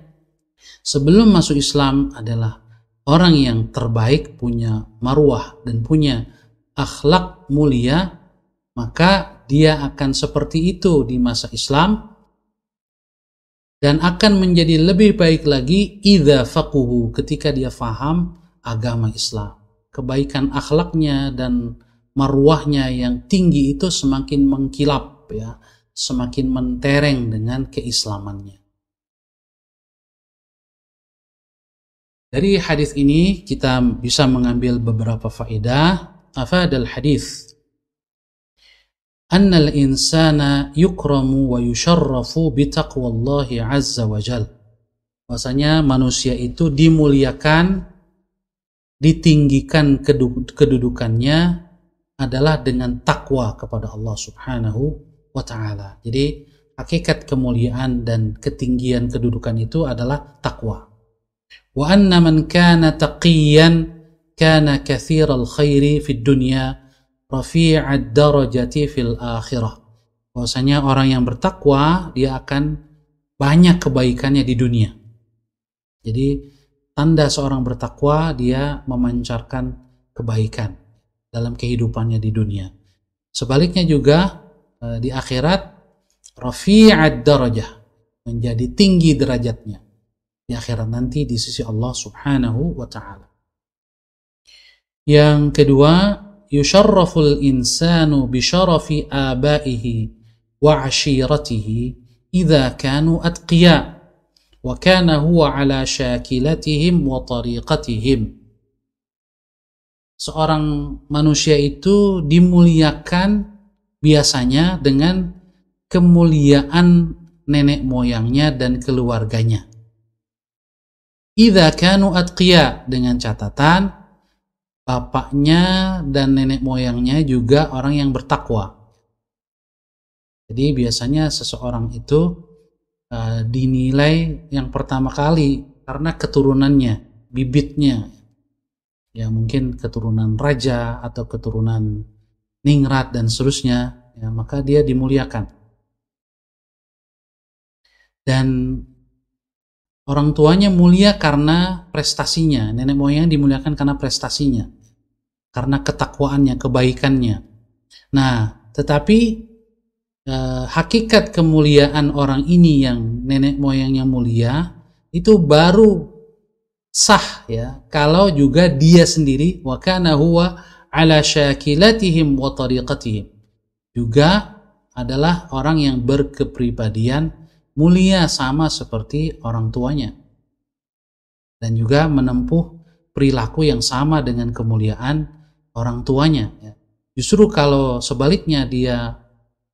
sebelum masuk Islam adalah orang yang terbaik, punya marwah dan punya akhlak mulia, maka dia akan seperti itu di masa Islam dan akan menjadi lebih baik lagi idza faquhu, ketika dia faham agama Islam. Kebaikan akhlaknya dan marwahnya yang tinggi itu semakin mengkilap, ya, semakin mentereng dengan keislamannya. Dari hadis ini kita bisa mengambil beberapa faedah. Afadal hadis annal insana yukramu wa yusharrafu bi taqwallahi azza wa jal. Bahwasanya manusia itu dimuliakan, ditinggikan kedudukannya adalah dengan takwa kepada Allah Subhanahu wa ta'ala. Jadi hakikat kemuliaan dan ketinggian kedudukan itu adalah takwa. Wa anna man kana taqiyan kana kathiral khairi fid dunya rafi'ad darajati fil akhirah. Bahwasanya orang yang bertakwa dia akan banyak kebaikannya di dunia. Jadi tanda seorang bertakwa dia memancarkan kebaikan dalam kehidupannya di dunia. Sebaliknya juga di akhirat rafi'ad darajah, menjadi tinggi derajatnya di akhirat nanti di sisi Allah Subhanahu wa ta'ala. Yang kedua, yusharraful insanu bi syarafi abaihi wa ashiratihi idza kanu atqiya wa kana huwa ala syakilatihim wa tariqatihim. Seorang manusia itu dimuliakan biasanya dengan kemuliaan nenek moyangnya dan keluarganya. Idza kanu atqiya, dengan catatan bapaknya dan nenek moyangnya juga orang yang bertakwa. Jadi biasanya seseorang itu dinilai yang pertama kali karena keturunannya, bibitnya. Ya mungkin keturunan raja atau keturunan ningrat dan seterusnya, ya, maka dia dimuliakan. Dan orang tuanya mulia karena prestasinya, nenek moyang dimuliakan karena prestasinya, karena ketakwaannya, kebaikannya. Nah, tetapi hakikat kemuliaan orang ini yang nenek moyangnya mulia itu baru sah ya kalau juga dia sendiri wa kana huwa ala syakilatihim wa tariqatihim, juga adalah orang yang berkepribadian mulia sama seperti orang tuanya dan juga menempuh perilaku yang sama dengan kemuliaan orang tuanya ya. Justru kalau sebaliknya dia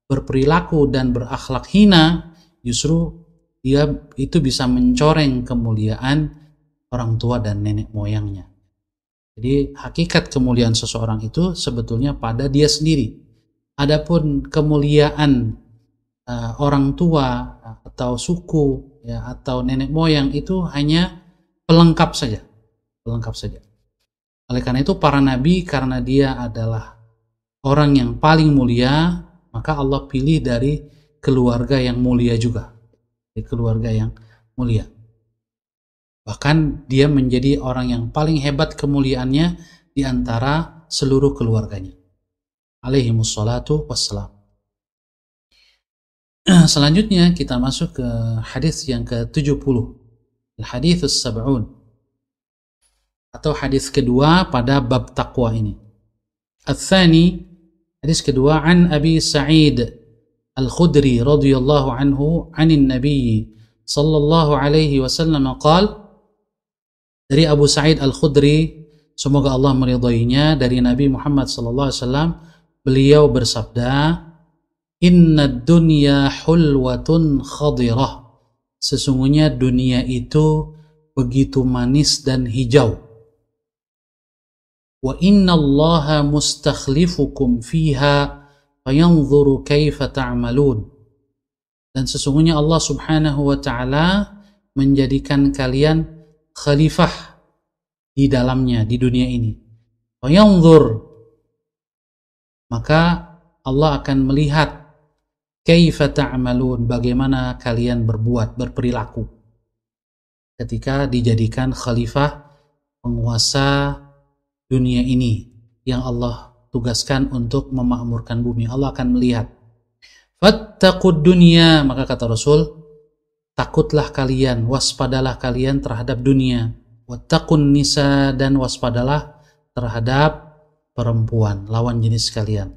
berperilaku dan berakhlak hina, justru dia itu bisa mencoreng kemuliaan orang tua dan nenek moyangnya. Jadi hakikat kemuliaan seseorang itu sebetulnya pada dia sendiri. Adapun kemuliaan orang tua atau suku ya, atau nenek moyang itu hanya pelengkap saja. Pelengkap saja. Oleh karena itu para nabi, karena dia adalah orang yang paling mulia, maka Allah pilih dari keluarga yang mulia juga, dari keluarga yang mulia. Bahkan dia menjadi orang yang paling hebat kemuliaannya di antara seluruh keluarganya. Alaihimussalatu wassalam. Selanjutnya kita masuk ke hadis yang ke-70. Al-haditsus sab'un, atau hadis kedua pada bab taqwa ini. Al-thani, hadis kedua, an Abi Sa'id Al-Khudri radhiyallahu anhu anin Nabi sallallahu alaihi wasallam qala, dari Abu Sa'id Al-Khudri, semoga Allah meridhoinya, dari Nabi Muhammad sallallahu alaihi wasallam, beliau bersabda, inna dunya hulwatun khadirah, sesungguhnya dunia itu begitu manis dan hijau. Wa inna Allaha mustakhlifukum fiha fayanzuru kaifa ta'malun, dan sesungguhnya Allah subhanahu wa ta'ala menjadikan kalian khalifah di dalamnya, di dunia ini. Fayanzur, maka Allah akan melihat kaifa ta'malun, bagaimana kalian berbuat, berperilaku ketika dijadikan khalifah, penguasa dunia ini yang Allah tugaskan untuk memakmurkan bumi. Allah akan melihat. Fattaqud dunya, maka kata Rasul, takutlah kalian, waspadalah kalian terhadap dunia. Wattaqun nisa, dan waspadalah terhadap perempuan, lawan jenis kalian.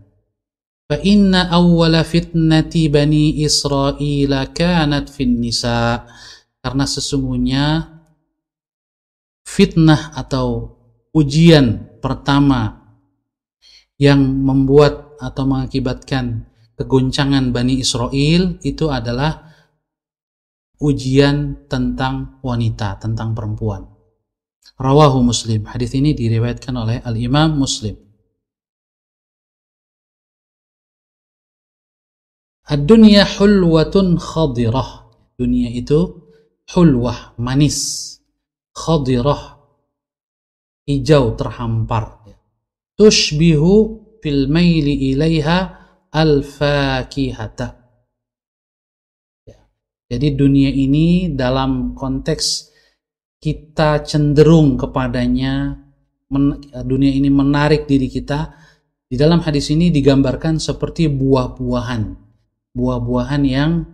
Fa inna awwala fitnati bani Israil kanat fin nisa, karena sesungguhnya fitnah atau ujian pertama yang membuat atau mengakibatkan kegoncangan Bani Israel itu adalah ujian tentang wanita, tentang perempuan. Rawahu Muslim. Hadis ini diriwayatkan oleh Al-Imam Muslim. Ad-dunya hulwatun khadirah. Dunia itu hulwah, manis. Khadirah, hijau, terhampar. Tushbihu fil maili ilaiha al-fakihata. Jadi dunia ini dalam konteks kita cenderung kepadanya, dunia ini menarik diri kita. Di dalam hadis ini digambarkan seperti buah-buahan. Buah-buahan yang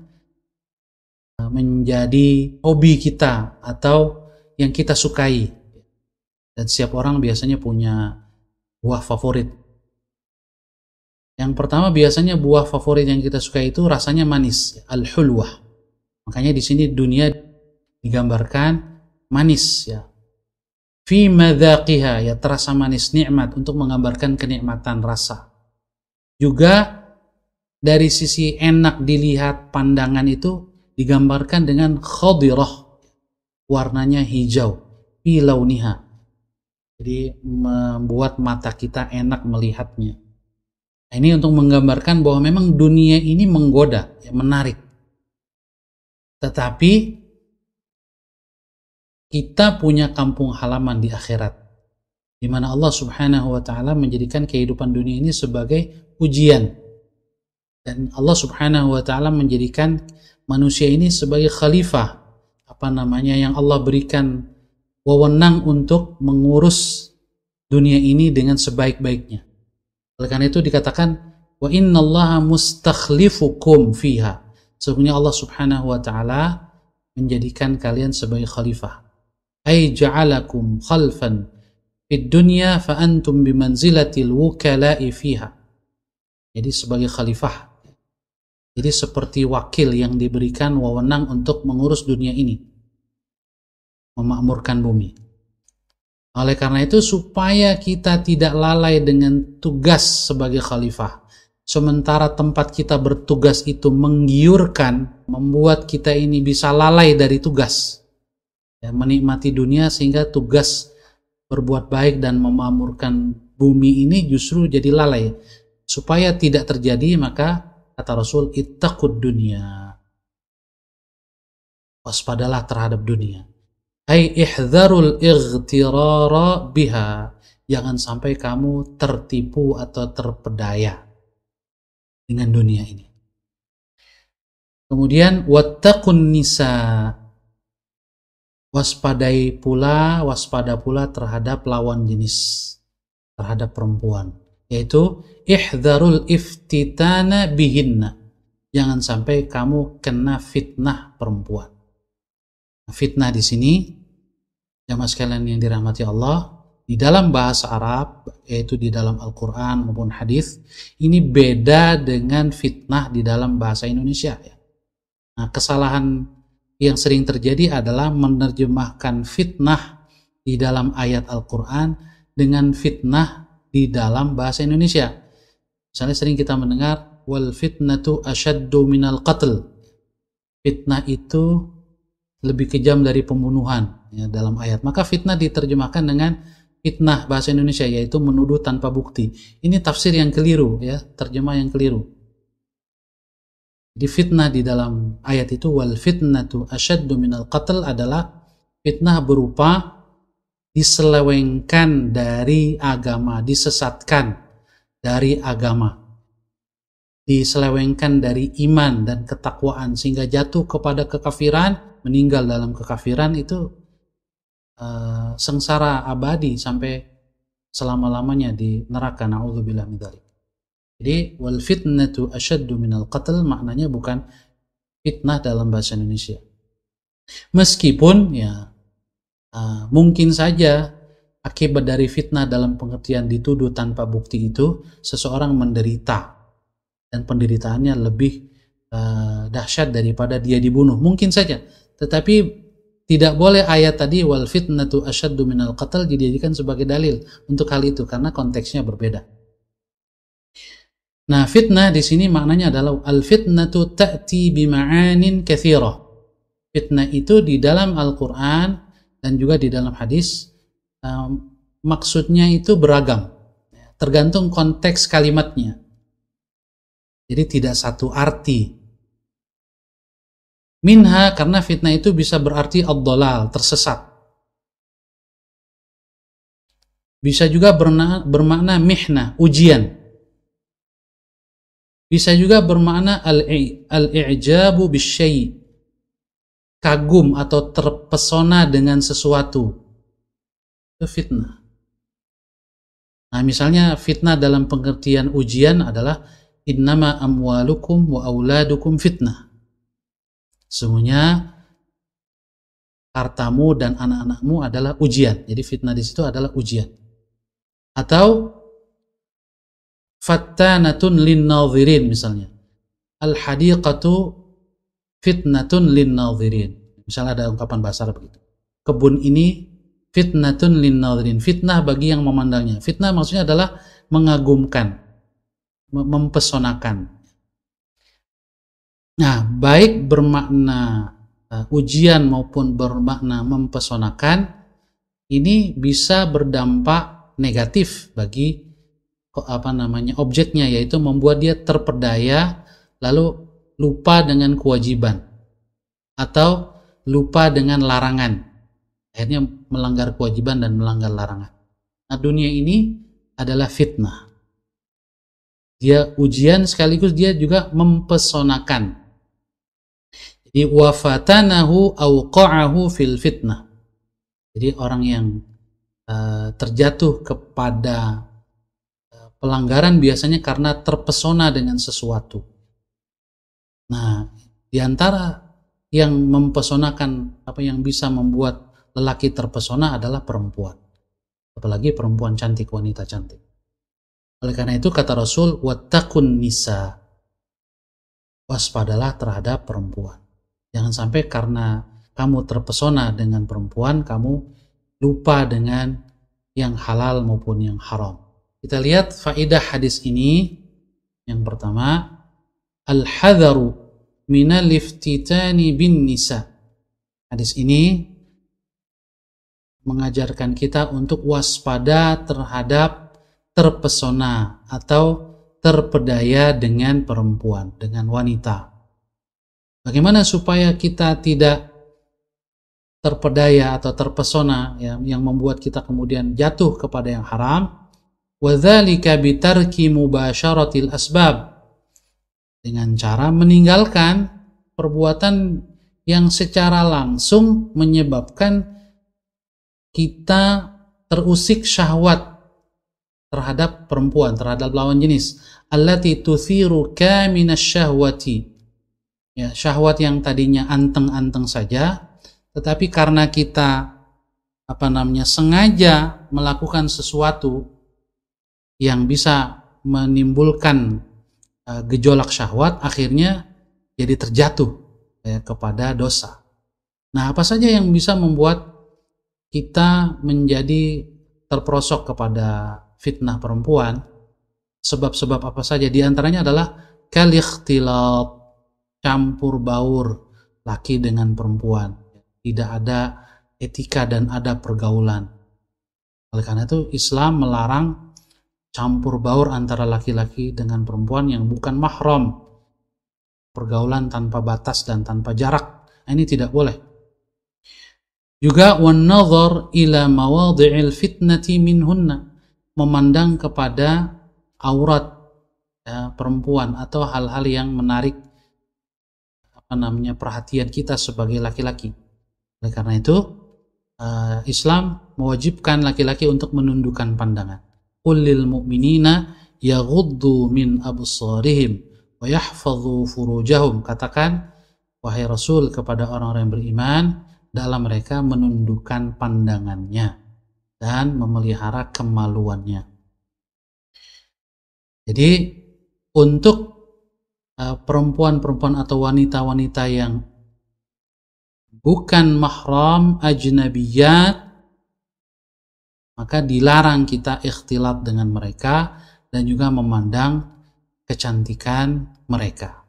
menjadi hobi kita atau yang kita sukai. Dan setiap orang biasanya punya buah favorit. Yang pertama biasanya buah favorit yang kita sukai itu rasanya manis, al-hulwah. Makanya di sini dunia digambarkan manis ya. Fi madzaqiha, ya terasa manis, nikmat, untuk menggambarkan kenikmatan rasa. Juga dari sisi enak dilihat pandangan itu digambarkan dengan khadirah, warnanya hijau, fi launiha. Jadi membuat mata kita enak melihatnya. Nah, ini untuk menggambarkan bahwa memang dunia ini menggoda, ya, menarik. Tetapi kita punya kampung halaman di akhirat, di mana Allah Subhanahu wa taala menjadikan kehidupan dunia ini sebagai ujian. Dan Allah Subhanahu wa taala menjadikan manusia ini sebagai khalifah, yang Allah berikan wewenang untuk mengurus dunia ini dengan sebaik-baiknya. Oleh karena itu dikatakan wa innallaha mustakhlifukum fiha. Sesungguhnya Allah Subhanahu wa taala menjadikan kalian sebagai khalifah. Ai ja'alakum khalfan fid dunya fa antum bimanzilatil wukala'i fiha. Jadi sebagai khalifah. Jadi seperti wakil yang diberikan wewenang untuk mengurus dunia ini, memakmurkan bumi. Oleh karena itu, supaya kita tidak lalai dengan tugas sebagai khalifah, sementara tempat kita bertugas itu menggiurkan, membuat kita ini bisa lalai dari tugas, ya, menikmati dunia sehingga tugas berbuat baik dan memakmurkan bumi ini justru jadi lalai. Supaya tidak terjadi, maka kata Rasul, ittaqud dunya, waspadalah terhadap dunia. Hai ihdzarul ightirara biha, jangan sampai kamu tertipu atau terpedaya dengan dunia ini. Kemudian wattaqun nisa, waspada pula terhadap lawan jenis, terhadap perempuan, yaitu ihdzarul iftitana bihinna, jangan sampai kamu kena fitnah perempuan. Fitnah di sini, jamaah sekalian yang dirahmati Allah, di dalam bahasa Arab, yaitu di dalam Al-Quran maupun hadis, ini beda dengan fitnah di dalam bahasa Indonesia. Nah, kesalahan yang sering terjadi adalah menerjemahkan fitnah di dalam ayat Al-Quran dengan fitnah di dalam bahasa Indonesia. Misalnya sering kita mendengar, wal fitnatu asyaddu minal qatl. Fitnah itu lebih kejam dari pembunuhan, ya, dalam ayat. Maka fitnah diterjemahkan dengan fitnah bahasa Indonesia, yaitu menuduh tanpa bukti. Ini tafsir yang keliru, ya, terjemah yang keliru. Jadi fitnah di dalam ayat itu, wal fitnatu asyaddu minal qatl, adalah fitnah berupa diselewengkan dari agama, disesatkan dari agama, diselewengkan dari iman dan ketakwaan sehingga jatuh kepada kekafiran, meninggal dalam kekafiran, itu sengsara abadi sampai selama-lamanya di neraka, na'udzubillah min dzalik. Jadi wal fitnatu asyaddu minal qatl maknanya bukan fitnah dalam bahasa Indonesia. Meskipun ya mungkin saja akibat dari fitnah dalam pengertian dituduh tanpa bukti itu seseorang menderita dan penderitaannya lebih dahsyat daripada dia dibunuh, mungkin saja. Tetapi tidak boleh ayat tadi wal fitnatu asyaddu minal qatl dijadikan sebagai dalil untuk hal itu, karena konteksnya berbeda. Nah, fitnah di sini maknanya adalah al fitnatu ta'ti bima'anin katsirah. Fitnah itu di dalam Al-Qur'an dan juga di dalam hadis maksudnya itu beragam, tergantung konteks kalimatnya. Jadi tidak satu arti. Minha, karena fitnah itu bisa berarti ad-dhalal, tersesat. Bisa juga bermakna mihna, ujian. Bisa juga bermakna al-i'jabu bisyai', kagum atau terpesona dengan sesuatu. Itu fitnah. Nah, misalnya fitnah dalam pengertian ujian adalah innama amwalukum wa auladukum fitnah. Semuanya hartamu dan anak-anakmu adalah ujian. Jadi fitnah di situ adalah ujian. Atau fattanatun lin-nadhirin, misalnya. Al-hadiqatu fitnatun lin-nadhirin. Misalnya ada ungkapan bahasa Arab begitu. Kebun ini fitnatun lin-nadhirin, fitnah bagi yang memandangnya. Fitnah maksudnya adalah mengagumkan, mempesonakan. Nah, baik bermakna ujian maupun bermakna mempesonakan, ini bisa berdampak negatif bagi objeknya, yaitu membuat dia terpedaya lalu lupa dengan kewajiban atau lupa dengan larangan, akhirnya melanggar kewajiban dan melanggar larangan. Nah, dunia ini adalah fitnah, dia ujian sekaligus dia juga mempesonakan. Jadi wafatanahu awqa'ahu fil fitnah. Jadi orang yang terjatuh kepada pelanggaran biasanya karena terpesona dengan sesuatu. Nah, diantara yang mempesonakan, yang bisa membuat lelaki terpesona adalah perempuan. Apalagi perempuan cantik, wanita cantik. Oleh karena itu kata Rasul, wattaqun nisa, waspadalah terhadap perempuan. Jangan sampai karena kamu terpesona dengan perempuan, kamu lupa dengan yang halal maupun yang haram. Kita lihat faedah hadis ini. Yang pertama, al-hadharu minal iftitani bin nisa. Hadis ini mengajarkan kita untuk waspada terhadap terpesona atau terpedaya dengan perempuan, dengan wanita. Bagaimana supaya kita tidak terpedaya atau terpesona yang membuat kita kemudian jatuh kepada yang haram? Wadzalika bitarki mubasyaratil asbab, dengan cara meninggalkan perbuatan yang secara langsung menyebabkan kita terusik syahwat terhadap perempuan, terhadap lawan jenis. Allati tuthiru kaminas syahwati. Ya, syahwat yang tadinya anteng-anteng saja, tetapi karena kita sengaja melakukan sesuatu yang bisa menimbulkan gejolak syahwat, akhirnya jadi terjatuh kepada dosa. Nah, apa saja yang bisa membuat kita menjadi terperosok kepada fitnah perempuan? Sebab-sebab apa saja? Di antaranya adalah kal-ikhtilat, campur baur laki dengan perempuan. Tidak ada etika dan adab pergaulan. Oleh karena itu Islam melarang campur baur antara laki-laki dengan perempuan yang bukan mahram, pergaulan tanpa batas dan tanpa jarak. Ini tidak boleh. Juga wan nazar ila mawadhi'il fitnati minhunna, memandang kepada aurat perempuan atau hal-hal yang menarik perhatian kita sebagai laki-laki. Oleh karena itu Islam mewajibkan laki-laki untuk menundukkan pandangan. Qul lil mu'minina yaghuddu min absarihim wa yahfadhu furujahum. Katakan wahai Rasul kepada orang-orang yang beriman, dalam mereka menundukkan pandangannya dan memelihara kemaluannya. Jadi untuk perempuan-perempuan atau wanita-wanita yang bukan mahram, ajnabiyat, maka dilarang kita ikhtilat dengan mereka dan juga memandang kecantikan mereka.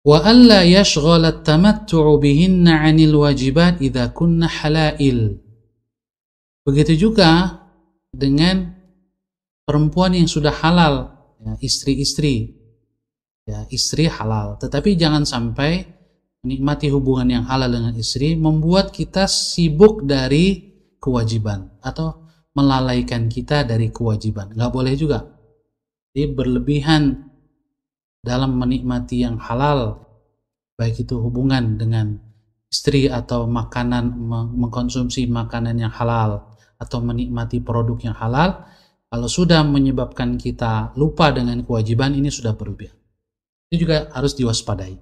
Wa alla yashghal at-tamattu'u bihinna 'anil wajibat idza kunna halail. Begitu juga dengan perempuan yang sudah halal, istri-istri, istri halal, tetapi jangan sampai menikmati hubungan yang halal dengan istri membuat kita sibuk dari kewajiban atau melalaikan kita dari kewajiban. Nggak boleh juga. Jadi berlebihan dalam menikmati yang halal, baik itu hubungan dengan istri atau makanan, mengkonsumsi makanan yang halal atau menikmati produk yang halal, kalau sudah menyebabkan kita lupa dengan kewajiban, ini sudah berlebihan. Ini juga harus diwaspadai.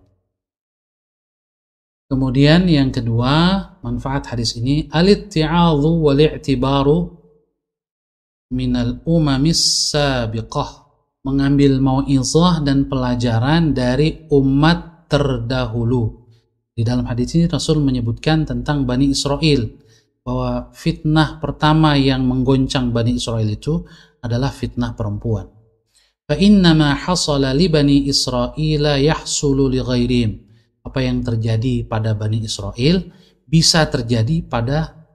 Kemudian yang kedua, manfaat hadis ini, al-itti'adhu wal-i'tibaru minal umamis sabiqah, mengambil mau'izah dan pelajaran dari umat terdahulu. Di dalam hadis ini Rasul menyebutkan tentang Bani Israel, bahwa fitnah pertama yang menggoncang Bani Israel itu adalah fitnah perempuan. fa innama hasala li bani Israila yahsulu li ghairihim. Apa yang terjadi pada Bani Israel bisa terjadi pada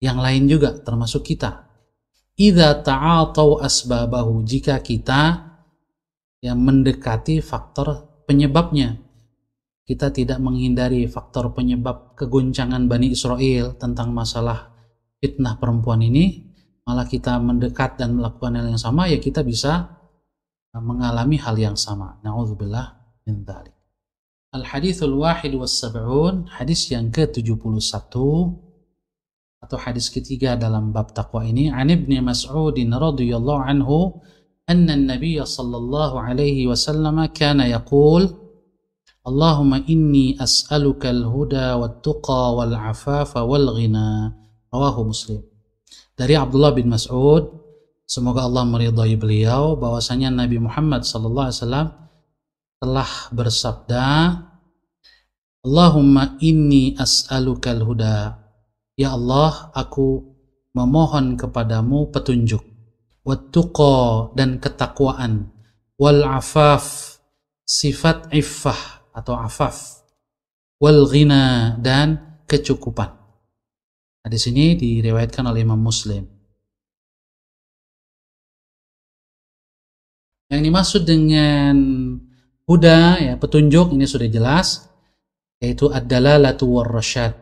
yang lain juga, termasuk kita. Idza ta'atau asbabahu, jika kita yang mendekati faktor penyebabnya. Kita tidak menghindari faktor penyebab kegoncangan Bani Israel tentang masalah fitnah perempuan ini, malah kita mendekat dan melakukan hal yang sama, ya kita bisa mengalami hal yang sama. Na'udzubillah min dzalik. Al-hadithul wahid was sab'un, hadis yang ke-71 atau hadis ketiga dalam bab takwa ini. An Ibnu Mas'ud radhiyallahu anhu anna an-nabiy sallallahu alaihi wasallam kana yaqul Allahumma inni as'aluka al-huda wat-tuqa wal-'afafa wal-ghina. Rawahu Muslim. Dari Abdullah bin Mas'ud, semoga Allah meridhai beliau, bahwasanya Nabi Muhammad sallallahu alaihi wasallam telah bersabda, Allahumma inni as'alukal huda. Ya Allah, aku memohon kepadamu petunjuk. Wattuqa, dan ketakwaan. Wal afaf, sifat iffah atau afaf. Wal ghina, dan kecukupan. Hadis ini diriwayatkan oleh Imam Muslim. Yang dimaksud dengan huda, ya, petunjuk, ini sudah jelas, yaitu ad-dalalatu war-rasyad,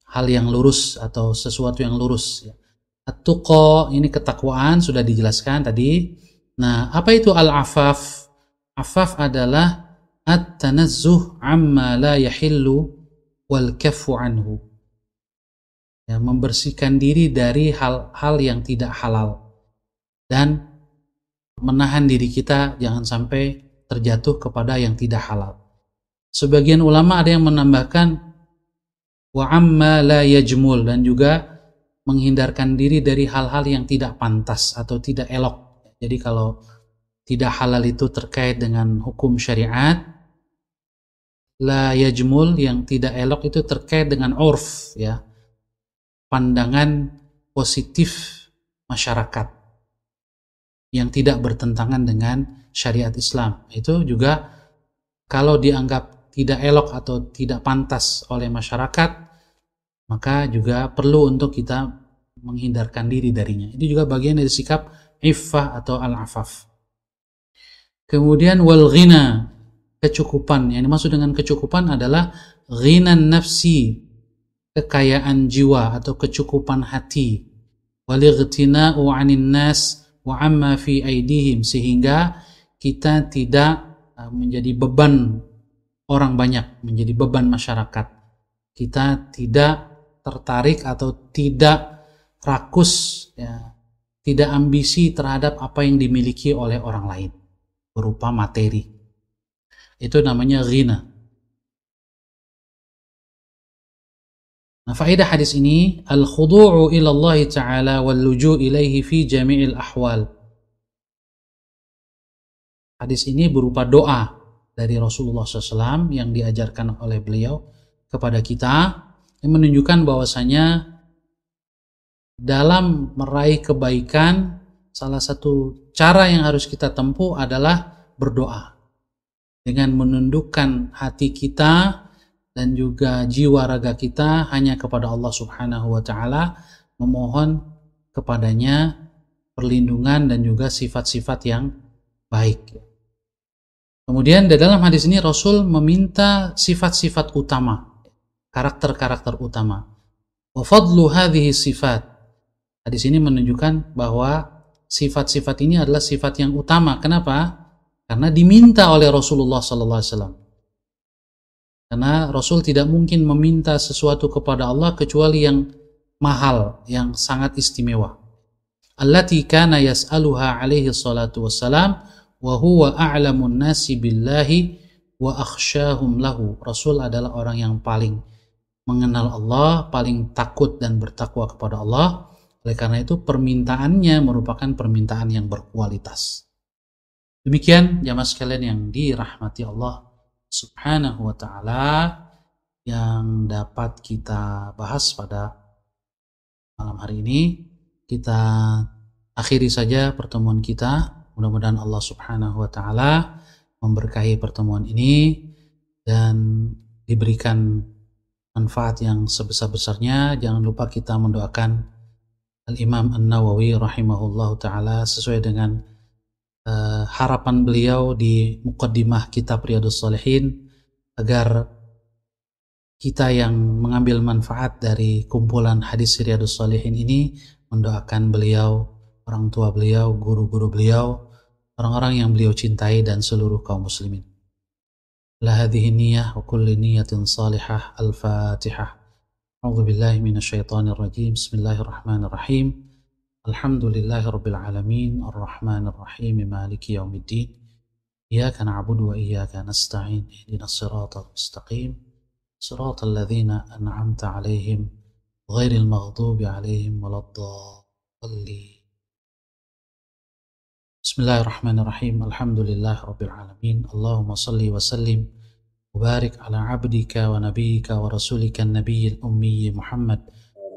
hal yang lurus atau sesuatu yang lurus, ya. At-tuqa, ini ketakwaan, sudah dijelaskan tadi. Nah, apa itu al-afaf? Afaf adalah at-tanazzuh amma la yahillu wal kaffu anhu, ya, membersihkan diri dari hal-hal yang tidak halal dan menahan diri kita jangan sampai terjatuh kepada yang tidak halal. Sebagian ulama ada yang menambahkan wa amma la yajmul, dan juga menghindarkan diri dari hal-hal yang tidak pantas atau tidak elok. Jadi kalau tidak halal itu terkait dengan hukum syariat, la yajmul, yang tidak elok itu terkait dengan urf, ya, pandangan positif masyarakat yang tidak bertentangan dengan syariat Islam. Itu juga kalau dianggap tidak elok atau tidak pantas oleh masyarakat, maka juga perlu untuk kita menghindarkan diri darinya. Itu juga bagian dari sikap iffah atau al-afaf. Kemudian wal ghina, kecukupan. Yang dimaksud dengan kecukupan adalah ghinan nafsi, kekayaan jiwa atau kecukupan hati. Wal igtina'u 'anil nas wa amma fi aidihim, sehingga kita tidak menjadi beban orang banyak, menjadi beban masyarakat. Kita tidak tertarik atau tidak rakus, ya, tidak ambisi terhadap apa yang dimiliki oleh orang lain berupa materi. Itu namanya ghina. Nah, faedah hadis ini, al-khudu'u ila Allah Ta'ala wal luju' ilaihi fi jami'il ahwal. Hadis ini berupa doa dari Rasulullah SAW yang diajarkan oleh beliau kepada kita, yang menunjukkan bahwasanya dalam meraih kebaikan, salah satu cara yang harus kita tempuh adalah berdoa. Dengan menundukkan hati kita dan juga jiwa raga kita hanya kepada Allah Subhanahu wa Ta'ala, memohon kepadanya perlindungan dan juga sifat-sifat yang baik. Kemudian di dalam hadis ini Rasul meminta sifat-sifat utama, karakter-karakter utama. Wa fadlu hadhihi sifat. Hadis ini menunjukkan bahwa sifat-sifat ini adalah sifat yang utama. Kenapa? Karena diminta oleh Rasulullah sallallahu alaihi wasallam. Karena Rasul tidak mungkin meminta sesuatu kepada Allah kecuali yang mahal, yang sangat istimewa. Allati kana yas'aluha alaihi salatu wassalam wa huwa a'lamun nasi billahi wa akhsyahum lahu. Rasul adalah orang yang paling mengenal Allah, paling takut dan bertakwa kepada Allah. Oleh karena itu permintaannya merupakan permintaan yang berkualitas. Demikian jamaah sekalian yang dirahmati Allah Subhanahu wa Ta'ala yang dapat kita bahas pada malam hari ini. Kita akhiri saja pertemuan kita Mudah-mudahan Allah Subhanahu wa taala memberkahi pertemuan ini dan diberikan manfaat yang sebesar-besarnya. Jangan lupa kita mendoakan Al-Imam An-Nawawi rahimahullahu taala sesuai dengan harapan beliau di muqaddimah kitab Riyadhus Shalihin, agar kita yang mengambil manfaat dari kumpulan hadis Riyadhus Shalihin ini mendoakan beliau, orang tua beliau, guru-guru beliau, orang-orang yang beliau cintai dan seluruh kaum muslimin. La hadhihi niyyah wa kulli niyyatin salihah. Al-Fatihah. A'udzu billahi minasyaitonir rajim. Bismillahirrahmanirrahim. Alhamdulillahi rabbil alamin, arrahmanir rahim, maliki yaumiddin. Iyyaka na'budu wa iyyaka nasta'in. Ihdinas siratal mustaqim. Siratal ladzina an'amta 'alaihim ghairil maghdubi 'alaihim waladdallin. Bismillahirrahmanirrahim. Alhamdulillahi rabbil alamin. Allahumma shalli wa sallim wa barik ala 'abdika wa nabiyyika wa rasulika an-nabiyil ummi Muhammad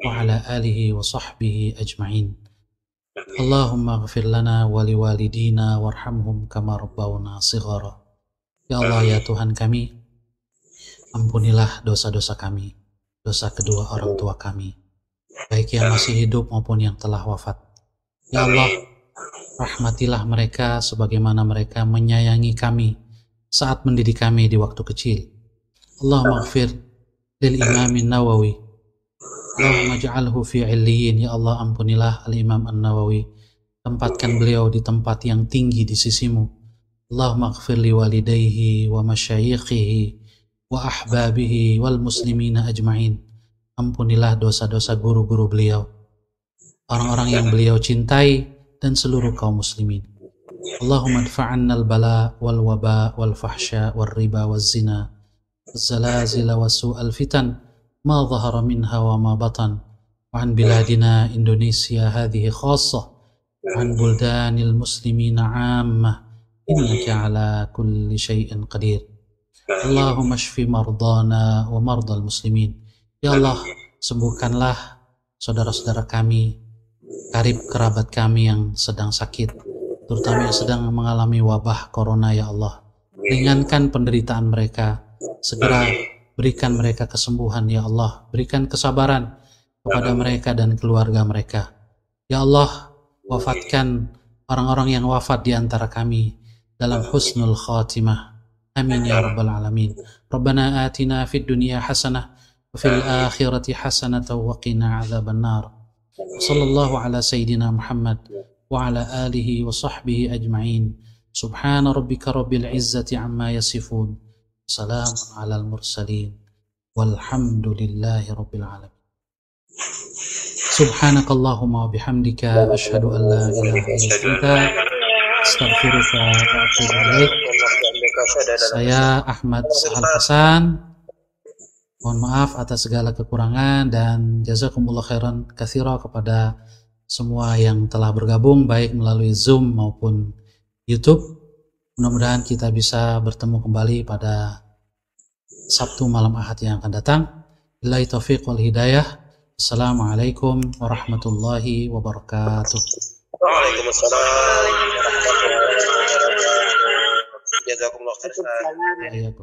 wa ala alihi wa sahbihi ajma'in. Allahumma ighfir lana wa liwalidina warhamhum kama rabbawna shighara. Ya Allah, ya Tuhan kami, ampunilah dosa-dosa kami, dosa kedua orang tua kami, baik yang masih hidup maupun yang telah wafat. Ya Allah, rahmatilah mereka sebagaimana mereka menyayangi kami saat mendidik kami di waktu kecil. Allahumma ighfir lil Imamin Nawawi, Allahumma ja'alhu fi 'illiyin. Ya Allah, ampunilah Al-Imam An-Nawawi, tempatkan beliau di tempat yang tinggi di sisimu. Allahumma ighfir li walidayhi wa masyayikhihi wa ahbabihi wal muslimina ajma'in. Ampunilah dosa-dosa guru-guru beliau, orang-orang yang beliau cintai, dan seluruh kaum muslimin. Allahumma adfa'anna al-bala wal waba wal fahsya wal riba wal zina wal zalazila wa su'al fitan ma zahara minha wa ma batan wa an biladina Indonesia hadhihi khassah wa an buldanil muslimina 'ammah innaka ala kulli syai'in qadir. Allahumma shfi mardana wa mardal muslimin. Ya Allah, sembuhkanlah saudara-saudara kami, karib kerabat kami yang sedang sakit, terutama yang sedang mengalami wabah corona. Ya Allah, ringankan penderitaan mereka, segera berikan mereka kesembuhan. Ya Allah, berikan kesabaran kepada mereka dan keluarga mereka. Ya Allah, wafatkan orang-orang yang wafat di antara kami dalam husnul khatimah. Amin ya rabbal alamin. Rabbana atina fid dunya hasanah wa fil akhirati hasanah wa qina adzaban nar. Sallallahu ala sayyidina Muhammad wa ala alihi wa sahbihi ajma'in. Subhana rabbika rabbil izzati amma yasifun. Salamun alal mursalin. Walhamdulillahi rabbil alamin. Subhanakallahumma wa bihamdika asyhadu an la ilaha illa anta astaghfiruka wa atubu ilaik. Saya Ahmad Sahal Hasan. Mohon maaf atas segala kekurangan dan jazakumullah khairan katsira kepada semua yang telah bergabung baik melalui Zoom maupun YouTube. Mudah-mudahan kita bisa bertemu kembali pada Sabtu malam Ahad yang akan datang. Billahi taufiq wal hidayah. Assalamualaikum warahmatullahi wabarakatuh. Waalaikumsalam warahmatullahi wabarakatuh. Jazakumullah khairan.